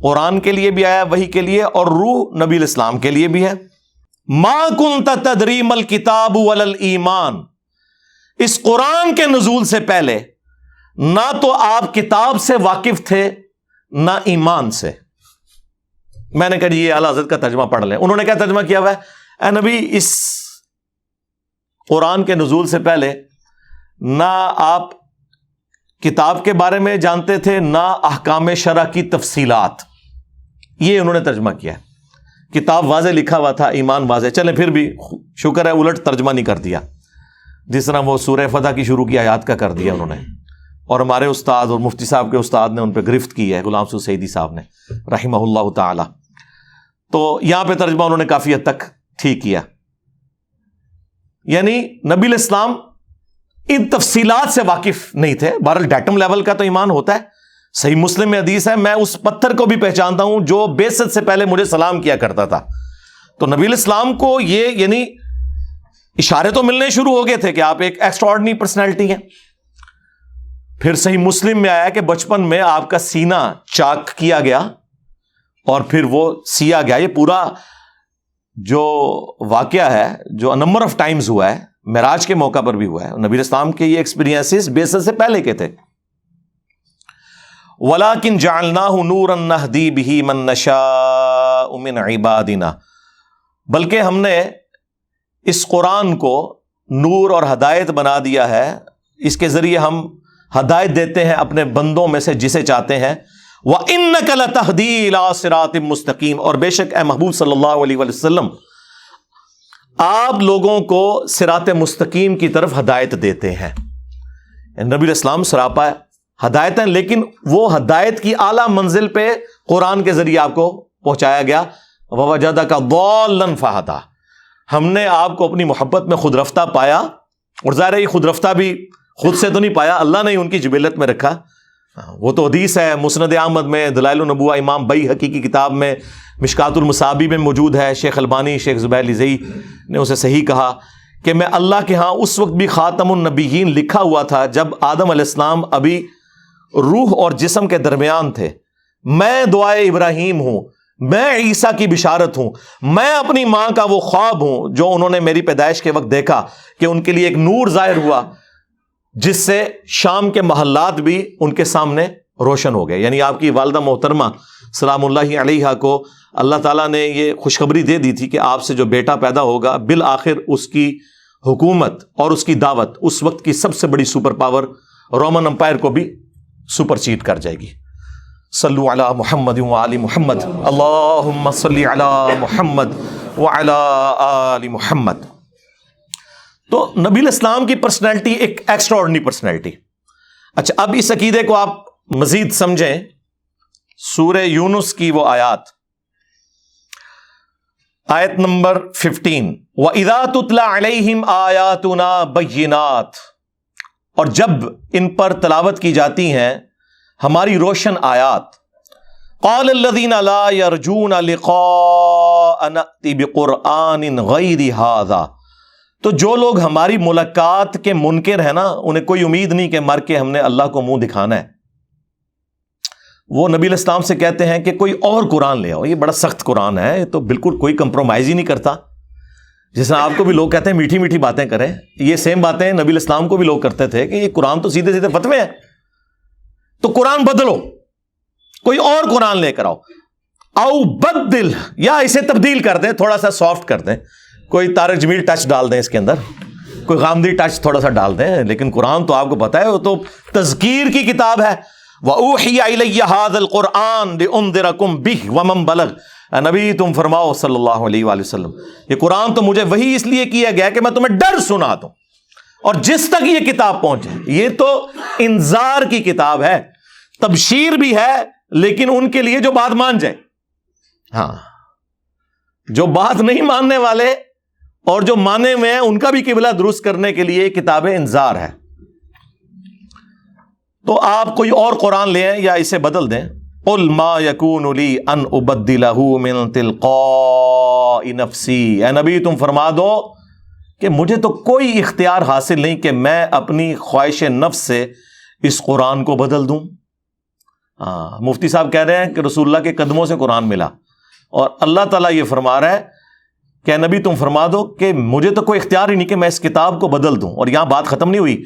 قرآن کے لیے بھی آیا وحی کے لیے، اور روح نبی الاسلام کے لیے بھی ہے۔ ما کنت تدری ما الکتاب ولا الایمان، اس قرآن کے نزول سے پہلے نہ تو آپ کتاب سے واقف تھے نہ ایمان سے۔ میں نے کہا جی یہ اعلیٰ حضرت کا ترجمہ پڑھ لیں۔ انہوں نے کیا ترجمہ کیا ہوا ہے؟ اے نبی، اس قرآن کے نزول سے پہلے نہ آپ کتاب کے بارے میں جانتے تھے نہ احکام شرع کی تفصیلات، یہ انہوں نے ترجمہ کیا ہے۔ کتاب واضح لکھا ہوا تھا، ایمان واضح۔ چلیں پھر بھی شکر ہے الٹ ترجمہ نہیں کر دیا، جس طرح وہ سورہ فتح کی شروع کی آیات کا کر دیا انہوں نے، اور ہمارے استاد اور مفتی صاحب کے استاد نے ان پہ گرفت کی ہے، غلام سعود سعیدی صاحب نے رحمہ اللہ تعالی۔ تو یہاں پہ ترجمہ انہوں نے کافی حد تک ٹھیک کیا، یعنی نبی الاسلام ان تفصیلات سے واقف نہیں تھے۔ بہرحال ڈیٹم لیول کا تو ایمان ہوتا ہے۔ صحیح مسلم میں حدیث ہے، میں اس پتھر کو بھی پہچانتا ہوں جو بعثت سے پہلے مجھے سلام کیا کرتا تھا۔ تو نبی الاسلام کو یہ یعنی اشارے تو ملنے شروع ہو گئے تھے کہ آپ ایک ایکسٹراڈنری پرسنالٹی ہیں۔ پھر صحیح مسلم میں آیا کہ بچپن میں آپ کا سینہ چاک کیا گیا اور پھر وہ سیا گیا۔ یہ پورا جو واقعہ ہے جو نمبر آف ٹائمز ہوا ہے، معراج کے موقع پر بھی ہوا ہے، نبی اسلام کے یہ ایکسپیرینسز بعثت سے پہلے کے تھے۔ وَلَكِنْ جَعَلْنَاهُ نُورًا نَهْدِي بِهِ مَن نَّشَاءُ مِنْ عِبَادِنَا، بلکہ ہم نے اس قرآن کو نور اور ہدایت بنا دیا ہے، اس کے ذریعے ہم ہدایت دیتے ہیں اپنے بندوں میں سے جسے چاہتے ہیں۔ وَإِنَّكَ لَتَهْدِي إِلَىٰ صِرَاطٍ مُسْتَقِيمٍ، اور بے شک اے محبوب صلی اللہ علیہ وسلم آپ لوگوں کو صراط مستقیم کی طرف ہدایت دیتے ہیں۔ نبی الاسلام سراپا ہدایت ہیں، لیکن وہ ہدایت کی اعلیٰ منزل پہ قرآن کے ذریعے آپ کو پہنچایا گیا۔ وَوَجَدَكَ ضَالًّا فَهَدَىٰ، ہم نے آپ کو اپنی محبت میں خود رفتہ پایا، اور ظاہر ہے یہ خود رفتہ بھی خود سے تو نہیں پایا، اللہ نے ان کی جبلت میں رکھا۔ وہ تو حدیث ہے مسند احمد میں، دلائل النبوہ امام بیہقی کی کتاب میں، مشکات المصابیح میں موجود ہے۔ شیخ البانی، شیخ زبیر لزئی نے اسے صحیح کہا کہ میں اللہ کے ہاں اس وقت بھی خاتم النبیین لکھا ہوا تھا جب آدم علیہ السلام ابھی روح اور جسم کے درمیان تھے۔ میں دعائے ابراہیم ہوں، میں عیسیٰ کی بشارت ہوں، میں اپنی ماں کا وہ خواب ہوں جو انہوں نے میری پیدائش کے وقت دیکھا کہ ان کے لیے ایک نور ظاہر ہوا جس سے شام کے محلات بھی ان کے سامنے روشن ہو گئے۔ یعنی آپ کی والدہ محترمہ سلام اللہ علیہا کو اللہ تعالیٰ نے یہ خوشخبری دے دی تھی کہ آپ سے جو بیٹا پیدا ہوگا بالآخر اس کی حکومت اور اس کی دعوت اس وقت کی سب سے بڑی سپر پاور رومن امپائر کو بھی سپر سیڈ کر جائے گی۔ صلو علی محمد وآل محمد، اللہم صلی علی محمد وعلی آل محمد۔ تو نبی الاسلام کی پرسنالٹی ایک ایکسٹراورڈنری پرسنالٹی۔ اچھا، اب اس عقیدے کو آپ مزید سمجھیں، سورہ یونس کی وہ آیات، آیت نمبر 15، وَإِذَا تُتْلَى عَلَيْهِمْ آيَاتُنَا بَيِّنَاتٍ، اور جب ان پر تلاوت کی جاتی ہیں ہماری روشن آیات، قَالَ الَّذِينَ لَا يَرْجُونَ لِقَاءَ نَأْتِ بِقُرْآنٍ غَيْرِ هَذَا، تو جو لوگ ہماری ملاقات کے منکر ہیں نا، انہیں کوئی امید نہیں کہ مر کے ہم نے اللہ کو منہ دکھانا ہے، وہ نبی الاسلام سے کہتے ہیں کہ کوئی اور قرآن لے آؤ، یہ بڑا سخت قرآن ہے، یہ تو بالکل کوئی کمپرومائز ہی نہیں کرتا۔ جس طرح آپ کو بھی لوگ کہتے ہیں میٹھی میٹھی باتیں کریں، یہ سیم باتیں نبی الاسلام کو بھی لوگ کرتے تھے کہ یہ قرآن تو سیدھے سیدھے فتوے ہیں، تو قرآن بدلو، کوئی اور قرآن لے کر آؤ، او بدل، یا اسے تبدیل کر دیں، تھوڑا سا سافٹ کر دیں، کوئی طارق جمیل ٹچ ڈال دیں اس کے اندر، کوئی غامدی ٹچ تھوڑا سا ڈال دیں، لیکن قرآن تو آپ کو پتا ہے وہ تو تذکیر کی کتاب ہے۔ وَأُوحِيَ إِلَيَّ هَذَا الْقُرْآنُ لِأُنذِرَكُم بِهِ وَمَن بَلَغَ، اے نبی تم فرماؤ صلی اللہ علیہ وآلہ وسلم، یہ قرآن تو مجھے وہی اس لیے کیا گیا کہ میں تمہیں ڈر سنا دوں، اور جس تک یہ کتاب پہنچے۔ یہ تو انذار کی کتاب ہے، تبشیر بھی ہے، لیکن ان کے لیے جو بات مان جائے، ہاں جو بات نہیں ماننے والے اور جو مانے ہوئے ہیں ان کا بھی قبلہ درست کرنے کے لیے کتاب انذار ہے۔ تو آپ کوئی اور قرآن لے آئیں یا اسے بدل دیں۔ قُلْ مَا يَكُونُ لِي أَنْ أُبَدِّلَهُ مِنْ تِلْقَاءِ نَفْسِي، اے نبی تم فرما دو کہ مجھے تو کوئی اختیار حاصل نہیں کہ میں اپنی خواہش نفس سے اس قرآن کو بدل دوں۔ مفتی صاحب کہہ رہے ہیں کہ رسول اللہ کے قدموں سے قرآن ملا، اور اللہ تعالیٰ یہ فرما رہا ہے کہ نبی تم فرما دو کہ مجھے تو کوئی اختیار ہی نہیں کہ میں اس کتاب کو بدل دوں. اور یہاں بات ختم نہیں ہوئی.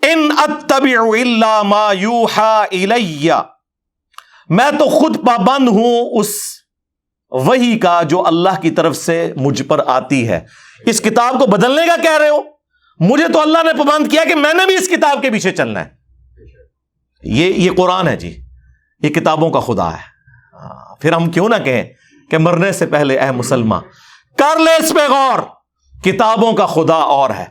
ان اتبع الا ما یوحى الی، میں تو خود پابند ہوں اس وحی کا جو اللہ کی طرف سے مجھ پر آتی ہے. اس کتاب کو بدلنے کا کہہ رہے ہو؟ مجھے تو اللہ نے پابند کیا کہ میں نے بھی اس کتاب کے پیچھے چلنا ہے. یہ قرآن ہے جی، یہ کتابوں کا خدا ہے. پھر ہم کیوں نہ کہیں کہ مرنے سے پہلے اے مسلمان کر لے اس پہ غور، کتابوں کا خدا اور ہے،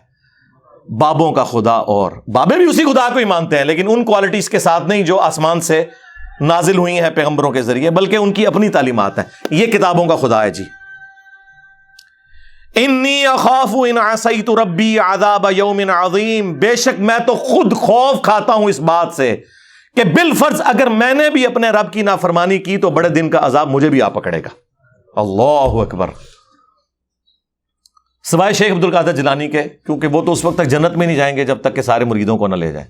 بابوں کا خدا اور. بابے بھی اسی خدا کو ہی مانتے ہیں، لیکن ان کوالٹیز کے ساتھ نہیں جو آسمان سے نازل ہوئی ہیں پیغمبروں کے ذریعے، بلکہ ان کی اپنی تعلیمات ہیں. یہ کتابوں کا خدا ہے جی. انی اخاف ان عصیت ربی عذاب یوم عظیم، بے شک میں تو خود خوف کھاتا ہوں اس بات سے کہ بالفرض اگر میں نے بھی اپنے رب کی نافرمانی کی تو بڑے دن کا عذاب مجھے بھی آ پکڑے گا. اللہ اکبر. سوائے شیخ عبد القادر جیلانی کے، کیونکہ وہ تو اس وقت تک جنت میں نہیں جائیں گے جب تک کہ سارے مریدوں کو نہ لے جائیں.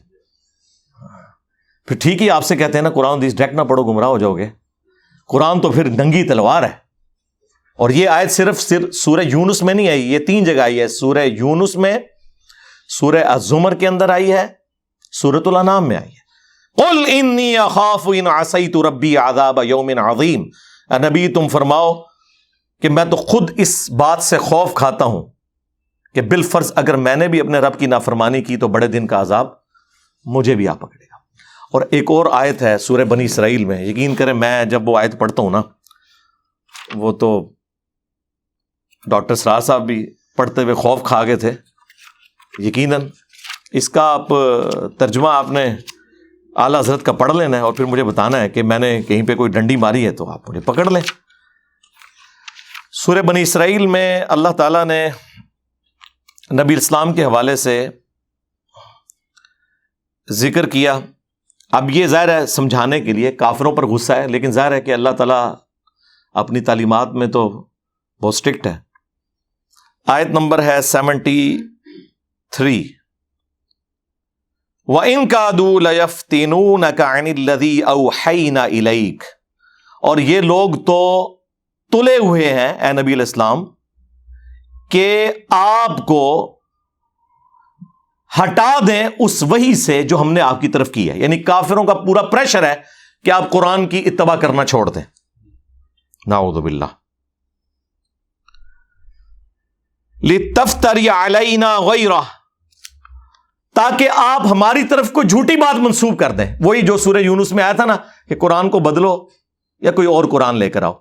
پھر ٹھیک ہی آپ سے کہتے ہیں نا قرآن حدیث ڈائریکٹ نہ پڑھو گمراہ ہو جاؤ گے. قرآن تو پھر ننگی تلوار ہے. اور یہ آیت صرف سورہ یونس میں نہیں آئی، یہ 3 جگہ آئی ہے. سورہ یونس میں، سورہ الزمر کے اندر آئی ہے، سورۃ الانعام میں آئی ہے. قل انی اخاف ان عصیت ربی عذاب یوم عظیم. اے نبی تم فرماؤ کہ میں تو خود اس بات سے خوف کھاتا ہوں کہ بالفرض اگر میں نے بھی اپنے رب کی نافرمانی کی تو بڑے دن کا عذاب مجھے بھی آ پکڑے گا. اور ایک اور آیت ہے سورہ بنی اسرائیل میں، یقین کریں میں جب وہ آیت پڑھتا ہوں نا، وہ تو ڈاکٹر سراج صاحب بھی پڑھتے ہوئے خوف کھا گئے تھے یقیناً. اس کا آپ ترجمہ آپ نے اعلیٰ حضرت کا پڑھ لینا ہے اور پھر مجھے بتانا ہے کہ میں نے کہیں پہ کوئی ڈنڈی ماری ہے تو آپ مجھے پکڑ لیں. سورہ بنی اسرائیل میں اللہ تعالیٰ نے نبی اسلام کے حوالے سے ذکر کیا. اب یہ ظاہر ہے سمجھانے کے لیے، کافروں پر غصہ ہے، لیکن ظاہر ہے کہ اللہ تعالیٰ اپنی تعلیمات میں تو بہت اسٹرکٹ ہے. آیت نمبر ہے 73. وَإِن كَادُوا لَيَفْتِنُونَكَ عَنِ الَّذِي أَوْحَيْنَا إِلَيْكَ، اور یہ لوگ تو تلے ہوئے ہیں اے نبی علیہ السلام کہ آپ کو ہٹا دیں اس وحی سے جو ہم نے آپ کی طرف کی ہے. یعنی کافروں کا پورا پریشر ہے کہ آپ قرآن کی اتباع کرنا چھوڑ دیں. نعوذ باللہ. لِتَفْتَرِيَ عَلَيْنَا غَيْرَهُ، تاکہ آپ ہماری طرف کوئی جھوٹی بات منسوب کر دیں. وہی جو سورہ یونس میں آیا تھا نا کہ قرآن کو بدلو یا کوئی اور قرآن لے کر آؤ،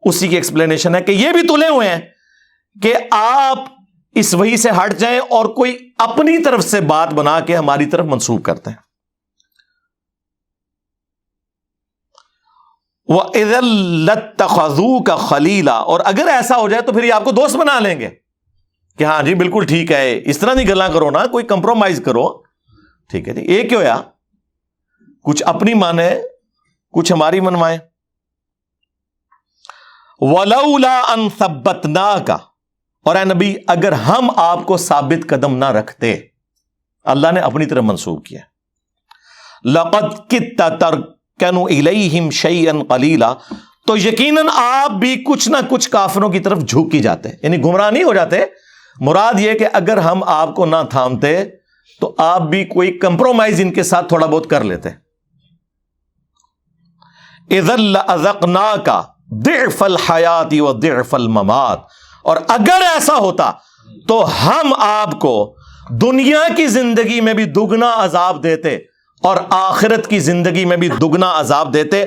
اسی کی ایکسپلینیشن ہے کہ یہ بھی تلے ہوئے ہیں کہ آپ اس وحی سے ہٹ جائیں اور کوئی اپنی طرف سے بات بنا کے ہماری طرف منسوب کرتے ہیں. وَإِذًا لَاتَّخَذُوكَ خَلِيلًا، اور اگر ایسا ہو جائے تو پھر یہ آپ کو دوست بنا لیں گے کہ ہاں جی بالکل ٹھیک ہے، اس طرح نہیں گلاں کرو نا، کوئی کمپرومائز کرو. ٹھیک ہے جی، ایک کیوں یا کچھ اپنی مانے کچھ ہماری منوائیں. وَلَوْلَا أَن ثَبَّتْنَاكَ، اور اے نبی اگر ہم آپ کو ثابت قدم نہ رکھتے، اللہ نے اپنی طرف منسوب کیا. لَقَدْ كِدتَّ تَرْكَنُ إِلَيْهِمْ شَيْئًا قَلِيلًا، تو یقیناً آپ بھی کچھ نہ کچھ کافروں کی طرف جھک ہی جاتے، یعنی گمراہ نہیں ہو جاتے. مراد یہ کہ اگر ہم آپ کو نہ تھامتے تو آپ بھی کوئی کمپرومائز ان کے ساتھ تھوڑا بہت کر لیتے. اذا لأذقناک ضعف الحیات وضعف الممات، اور اگر ایسا ہوتا تو ہم آپ کو دنیا کی زندگی میں بھی دگنا عذاب دیتے اور آخرت کی زندگی میں بھی دگنا عذاب دیتے.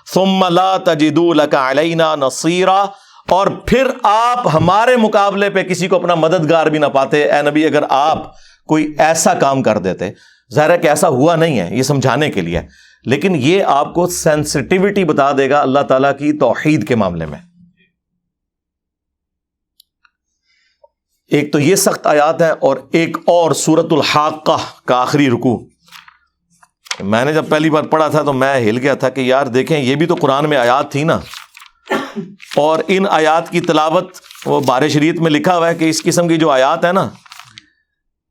ثم لا تجدوا لك علینا نصیرا، اور پھر آپ ہمارے مقابلے پہ کسی کو اپنا مددگار بھی نہ پاتے. اے نبی اگر آپ کوئی ایسا کام کر دیتے، ظاہر ہے کہ ایسا ہوا نہیں ہے، یہ سمجھانے کے لیے، لیکن یہ آپ کو سینسٹیوٹی بتا دے گا اللہ تعالیٰ کی توحید کے معاملے میں. ایک تو یہ سخت آیات ہیں، اور ایک اور سورۃ الحاقہ کا آخری رکوع. میں نے جب پہلی بار پڑھا تھا تو میں ہل گیا تھا کہ یار دیکھیں یہ بھی تو قرآن میں آیات تھی نا، اور ان آیات کی تلاوت وہ بار شریعت میں لکھا ہوا ہے کہ اس قسم کی جو آیات ہیں نا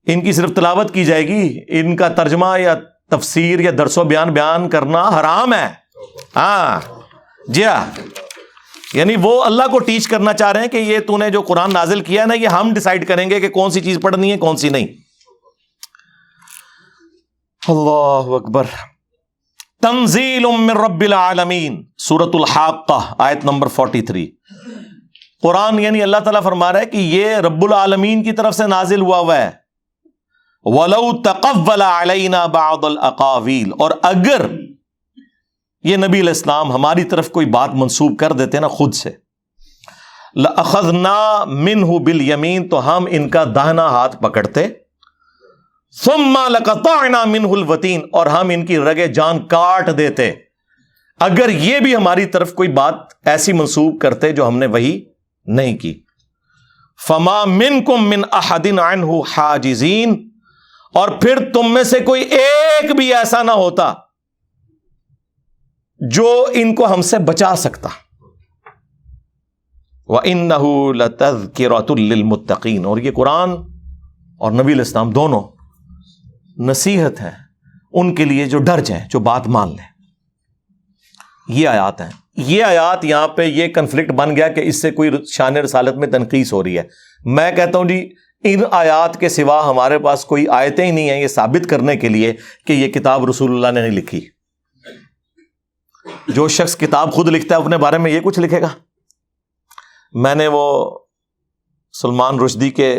ان کی صرف تلاوت کی جائے گی، ان کا ترجمہ یا تفسیر یا درس و بیان کرنا حرام ہے. ہاں جی ہاں، یعنی وہ اللہ کو ٹیچ کرنا چاہ رہے ہیں کہ یہ تو نے جو قرآن نازل کیا ہے نا، یہ ہم ڈیسائیڈ کریں گے کہ کون سی چیز پڑھنی ہے کون سی نہیں. اللہ اکبر. تنزیل من رب العالمین، سورۃ الحاقہ آیت نمبر 43. قرآن یعنی اللہ تعالیٰ فرما رہا ہے کہ یہ رب العالمین کی طرف سے نازل ہوا ہے. وَلَوْ تَقَوَّلَ عَلَيْنَا بَعْضَ الْأَقَاوِيلِ، اور اگر یہ نبی علیہ السلام ہماری طرف کوئی بات منسوب کر دیتے نا خود سے، لَأَخَذْنَا مِنْهُ بِالْيَمِينِ، تو ہم ان کا داہنا ہاتھ پکڑتے، ثُمَّ لَقَطَعْنَا مِنْهُ الْوَتِينَ، اور ہم ان کی رگے جان کاٹ دیتے. اگر یہ بھی ہماری طرف کوئی بات ایسی منسوب کرتے جو ہم نے وہی نہیں کی. فَمَا مِنْكُمْ مِنْ أَحَدٍ عَنْهُ حَاجِزِينَ، اور پھر تم میں سے کوئی ایک بھی ایسا نہ ہوتا جو ان کو ہم سے بچا سکتا. وَإِنَّهُ لَتَذْكِرَةٌ لِّلْمُتَّقِينَ، اور یہ قرآن اور نبی علیہ السلام دونوں نصیحت ہے ان کے لیے جو ڈر جائیں، جو بات مان لیں. یہ آیات ہیں. یہ آیات یہاں پہ یہ کنفلکٹ بن گیا کہ اس سے کوئی شان رسالت میں تنقیص ہو رہی ہے. میں کہتا ہوں جی ان آیات کے سوا ہمارے پاس کوئی آیتیں ہی نہیں ہیں یہ ثابت کرنے کے لیے کہ یہ کتاب رسول اللہ نے نہیں لکھی. جو شخص کتاب خود لکھتا ہے اپنے بارے میں یہ کچھ لکھے گا. میں نے وہ سلمان رشدی کے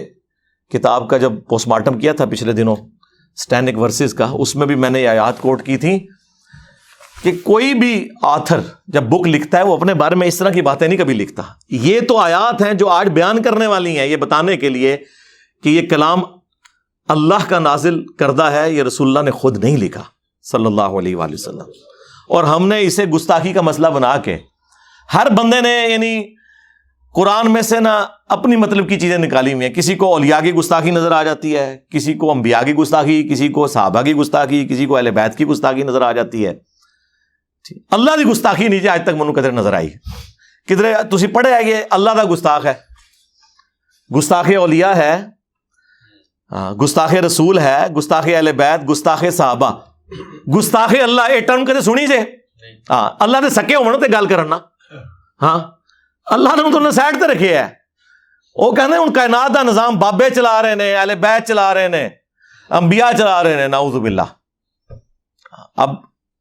کتاب کا جب پوسٹ مارٹم کیا تھا پچھلے دنوں اسٹینک ورسز کا، اس میں بھی میں نے یہ آیات کوٹ کی تھی کہ کوئی بھی آتھر جب بک لکھتا ہے وہ اپنے بارے میں اس طرح کی باتیں نہیں کبھی لکھتا. یہ تو آیات ہیں جو آج بیان کرنے والی ہیں، یہ بتانے کے لیے کہ یہ کلام اللہ کا نازل کردہ ہے، یہ رسول اللہ نے خود نہیں لکھا صلی اللہ علیہ وآلہ وسلم. اور ہم نے اسے گستاخی کا مسئلہ بنا کے ہر بندے نے یعنی قرآن میں سے نا اپنی مطلب کی چیزیں نکالی ہوئی ہیں. کسی کو اولیاء کی گستاخی نظر آ جاتی ہے، کسی کو انبیاء کی گستاخی، کسی کو صحابہ کی گستاخی، کسی کو اہل بیت کی گستاخی نظر آ جاتی ہے. اللہ کی گستاخی نہیں آج تک منو کدھر نظر آئی. کدھر تسی پڑھے ہے یہ اللہ دا گستاخ ہے، گستاخ اولیاء ہے، گستاخ رسول ہے، گستاخ اہل بیت، گستاخ صحابہ، گستاخ اللہ. یہ ٹرم کدے سنی جے؟ ہاں اللہ دے سکے ہونا تے گل کرنا. ہاں اللہ نے تو سائڈ تے رکھے ہے. وہ کہتے ہیں کائنات دا نظام بابے چلا رہے نے، اہل بیت چلا رہے نے، انبیاء چلا رہے نے، نعوذ باللہ.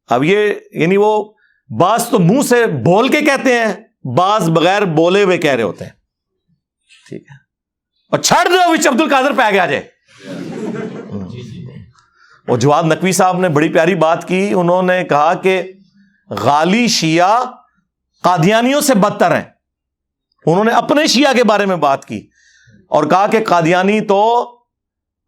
اب یہ یعنی وہ بعض تو منہ سے بول کے کہتے ہیں، بعض بغیر بولے ہوئے کہہ رہے ہوتے ہیں. ٹھیک ہے، اور چھڑ دو وچ عبد القادر پہ گیا جے. وہ جواد نقوی صاحب نے بڑی پیاری بات کی. انہوں نے کہا کہ غالی شیعہ قادیانیوں سے بدتر ہیں. انہوں نے اپنے شیعہ کے بارے میں بات کی اور کہا کہ قادیانی تو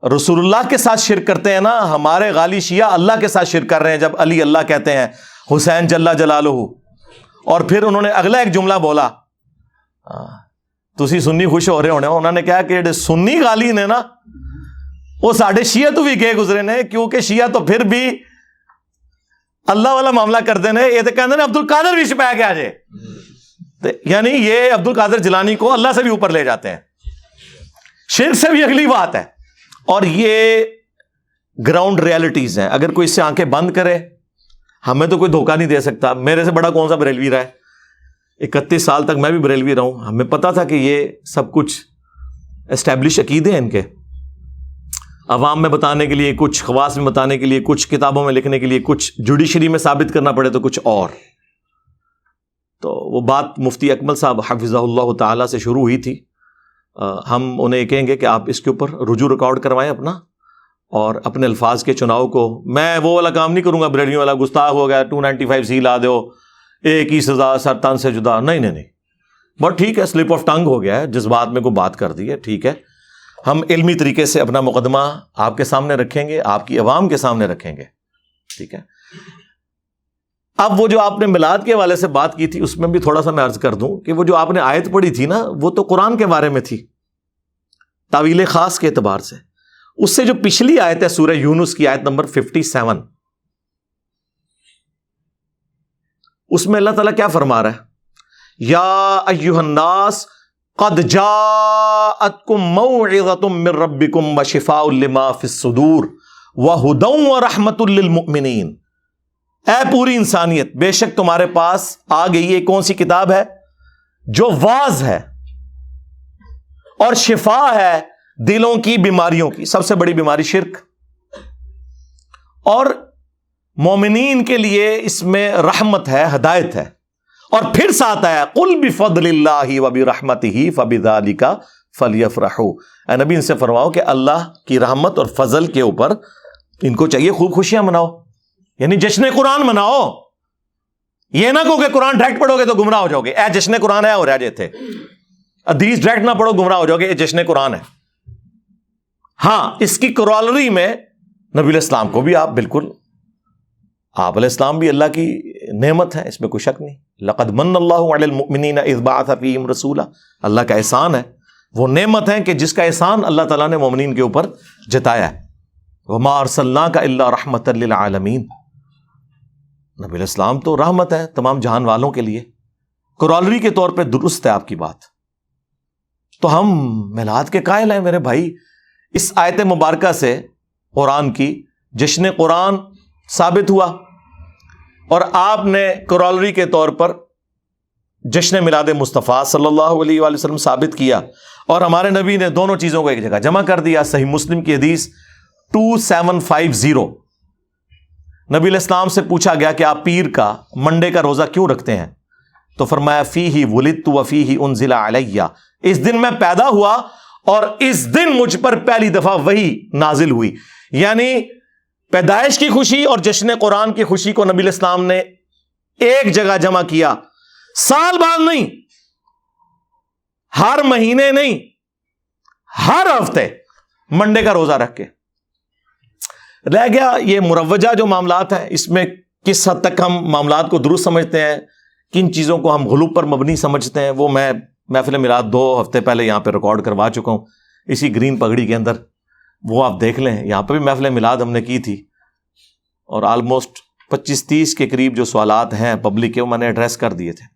رسول اللہ کے ساتھ شرک کرتے ہیں نا، ہمارے غالی شیعہ اللہ کے ساتھ شرک کر رہے ہیں جب علی اللہ کہتے ہیں، حسین جل جلالہ. اور پھر انہوں نے اگلا ایک جملہ بولا، تسی سنی خوش ہو رہے ہونے، انہوں نے کہا کہ سنی غالی نے نا وہ ساڑھے شیعہ تو بھی گئے گزرے نے، کیونکہ شیعہ تو پھر بھی اللہ والا معاملہ کرتے ہیں. یہ تو کہتے ہیں عبد القادر بھی چھپا گیا جے، یعنی یہ عبد القادر جیلانی کو اللہ سے بھی اوپر لے جاتے ہیں، شرک سے بھی اگلی بات ہے. اور یہ گراؤنڈ ریالٹیز ہیں. اگر کوئی اس سے آنکھیں بند کرے، ہمیں تو کوئی دھوکہ نہیں دے سکتا. میرے سے بڑا کون سا بریلوی رہا ہے؟ 31 سال تک میں بھی بریلوی رہا ہوں. ہمیں پتا تھا کہ یہ سب کچھ اسٹیبلش عقیدے ہیں ان کے، عوام میں بتانے کے لیے کچھ، خواص میں بتانے کے لیے کچھ، کتابوں میں لکھنے کے لیے کچھ، جوڈیشری میں ثابت کرنا پڑے تو کچھ اور. تو وہ بات مفتی اکمل صاحب حفظہ اللہ تعالیٰ سے شروع ہوئی تھی. ہم انہیں کہیں گے کہ آپ اس کے اوپر رجوع ریکارڈ کروائیں اپنا، اور اپنے الفاظ کے چناؤ کو. میں وہ والا کام نہیں کروں گا بریلویوں والا، گستاخ ہو گیا 295 سی لا دو، ایک ہی سزا سرطان سے جدا. نہیں، بٹ ٹھیک ہے، سلپ آف ٹنگ ہو گیا ہے، جذبات میں کوئی بات کر دی ہے، ٹھیک ہے. ہم علمی طریقے سے اپنا مقدمہ آپ کے سامنے رکھیں گے، آپ کی عوام کے سامنے رکھیں گے، ٹھیک ہے. اب وہ جو آپ نے میلاد کے حوالے سے بات کی تھی، اس میں بھی تھوڑا سا میں عرض کر دوں کہ وہ جو آپ نے آیت پڑھی تھی نا، وہ تو قرآن کے بارے میں تھی تعویل خاص کے اعتبار سے. اس سے جو پچھلی آیت ہے سورہ یونس کی آیت نمبر 57، اس میں اللہ تعالیٰ کیا فرما رہا ہے؟ یا ایھا الناس قد جاءتکم موعظۃ من ربکم وشفاء لما فی الصدور وہدی ورحمۃ للمؤمنین. اے پوری انسانیت، بے شک تمہارے پاس آ گئی ہے کون سی کتاب ہے؟ جو واعظ ہے اور شفا ہے دلوں کی بیماریوں کی، سب سے بڑی بیماری شرک، اور مومنین کے لیے اس میں رحمت ہے، ہدایت ہے، اور پھر ساتھ آیا قل بفضل اللہ وبرحمتہ فبذالک فلیفرحوا، اے نبی ان سے فرماؤ کہ اللہ کی رحمت اور فضل کے اوپر ان کو چاہیے خوب خوشیاں مناؤ، یعنی جشن قرآن مناؤ، یہ نہ کہو کہ قرآن ڈائریکٹ پڑھو گے تو گمراہ ہو جاؤ گے، اے جشن قرآن ہے اور رہ تھے، حدیث ڈائریکٹ نہ پڑھو گمراہ ہو جاؤ گے، یہ جشن قرآن ہے۔ ہاں اس کی کرالری میں نبی علیہ السلام کو بھی آپ بالکل، آپ علیہ السلام بھی اللہ کی نعمت ہے، اس میں کوئی شک نہیں۔ لقد من اللہ علی المؤمنین اذ بعث فیہم رسولا، اللہ کا احسان ہے، وہ نعمت ہے کہ جس کا احسان اللہ تعالیٰ نے مومنین کے اوپر جتایا ہے۔ وما ارسلناک الا رحمۃ للعالمین، نبی علیہ السلام تو رحمت ہے تمام جہان والوں کے لیے۔ کرالری کے طور پہ درست ہے آپ کی بات، تو ہم میلاد کے قائل ہیں میرے بھائی۔ اس آیت مبارکہ سے قرآن کی جشن قرآن ثابت ہوا، اور آپ نے کرالری کے طور پر جشن میلاد مصطفیٰ صلی اللہ علیہ وآلہ وسلم ثابت کیا، اور ہمارے نبی نے دونوں چیزوں کو ایک جگہ جمع کر دیا۔ صحیح مسلم کی حدیث 2750، نبی علیہ السلام سے پوچھا گیا کہ آپ پیر کا، منڈے کا روزہ کیوں رکھتے ہیں؟ تو فرمایا فیہ ولدت وفیہ انزل علیہ، اس دن میں پیدا ہوا اور اس دن مجھ پر پہلی دفعہ وحی نازل ہوئی۔ یعنی پیدائش کی خوشی اور جشن قرآن کی خوشی کو نبی علیہ السلام نے ایک جگہ جمع کیا، سال بعد نہیں، ہر مہینے نہیں، ہر ہفتے منڈے کا روزہ رکھ کے۔ رہ گیا یہ مروجہ جو معاملات ہیں، اس میں کس حد تک ہم معاملات کو درست سمجھتے ہیں، کن چیزوں کو ہم غلوب پر مبنی سمجھتے ہیں، وہ میں محفل میلاد 2 ہفتے پہلے یہاں پہ ریکارڈ کروا چکا ہوں اسی گرین پگڑی کے اندر، وہ آپ دیکھ لیں۔ یہاں پہ بھی محفل میلاد ہم نے کی تھی، اور آلموسٹ 25-30 کے قریب جو سوالات ہیں پبلک کے، وہ میں نے ایڈریس کر دیے تھے۔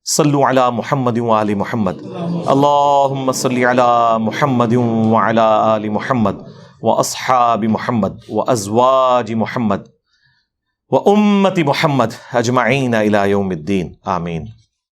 صلو علی محمد وآل محمد، اللہم صلی علی محمد وعلی آل محمد واصحاب محمد وازواج محمد وامت محمد اجمعین الی یوم الدین، آمین۔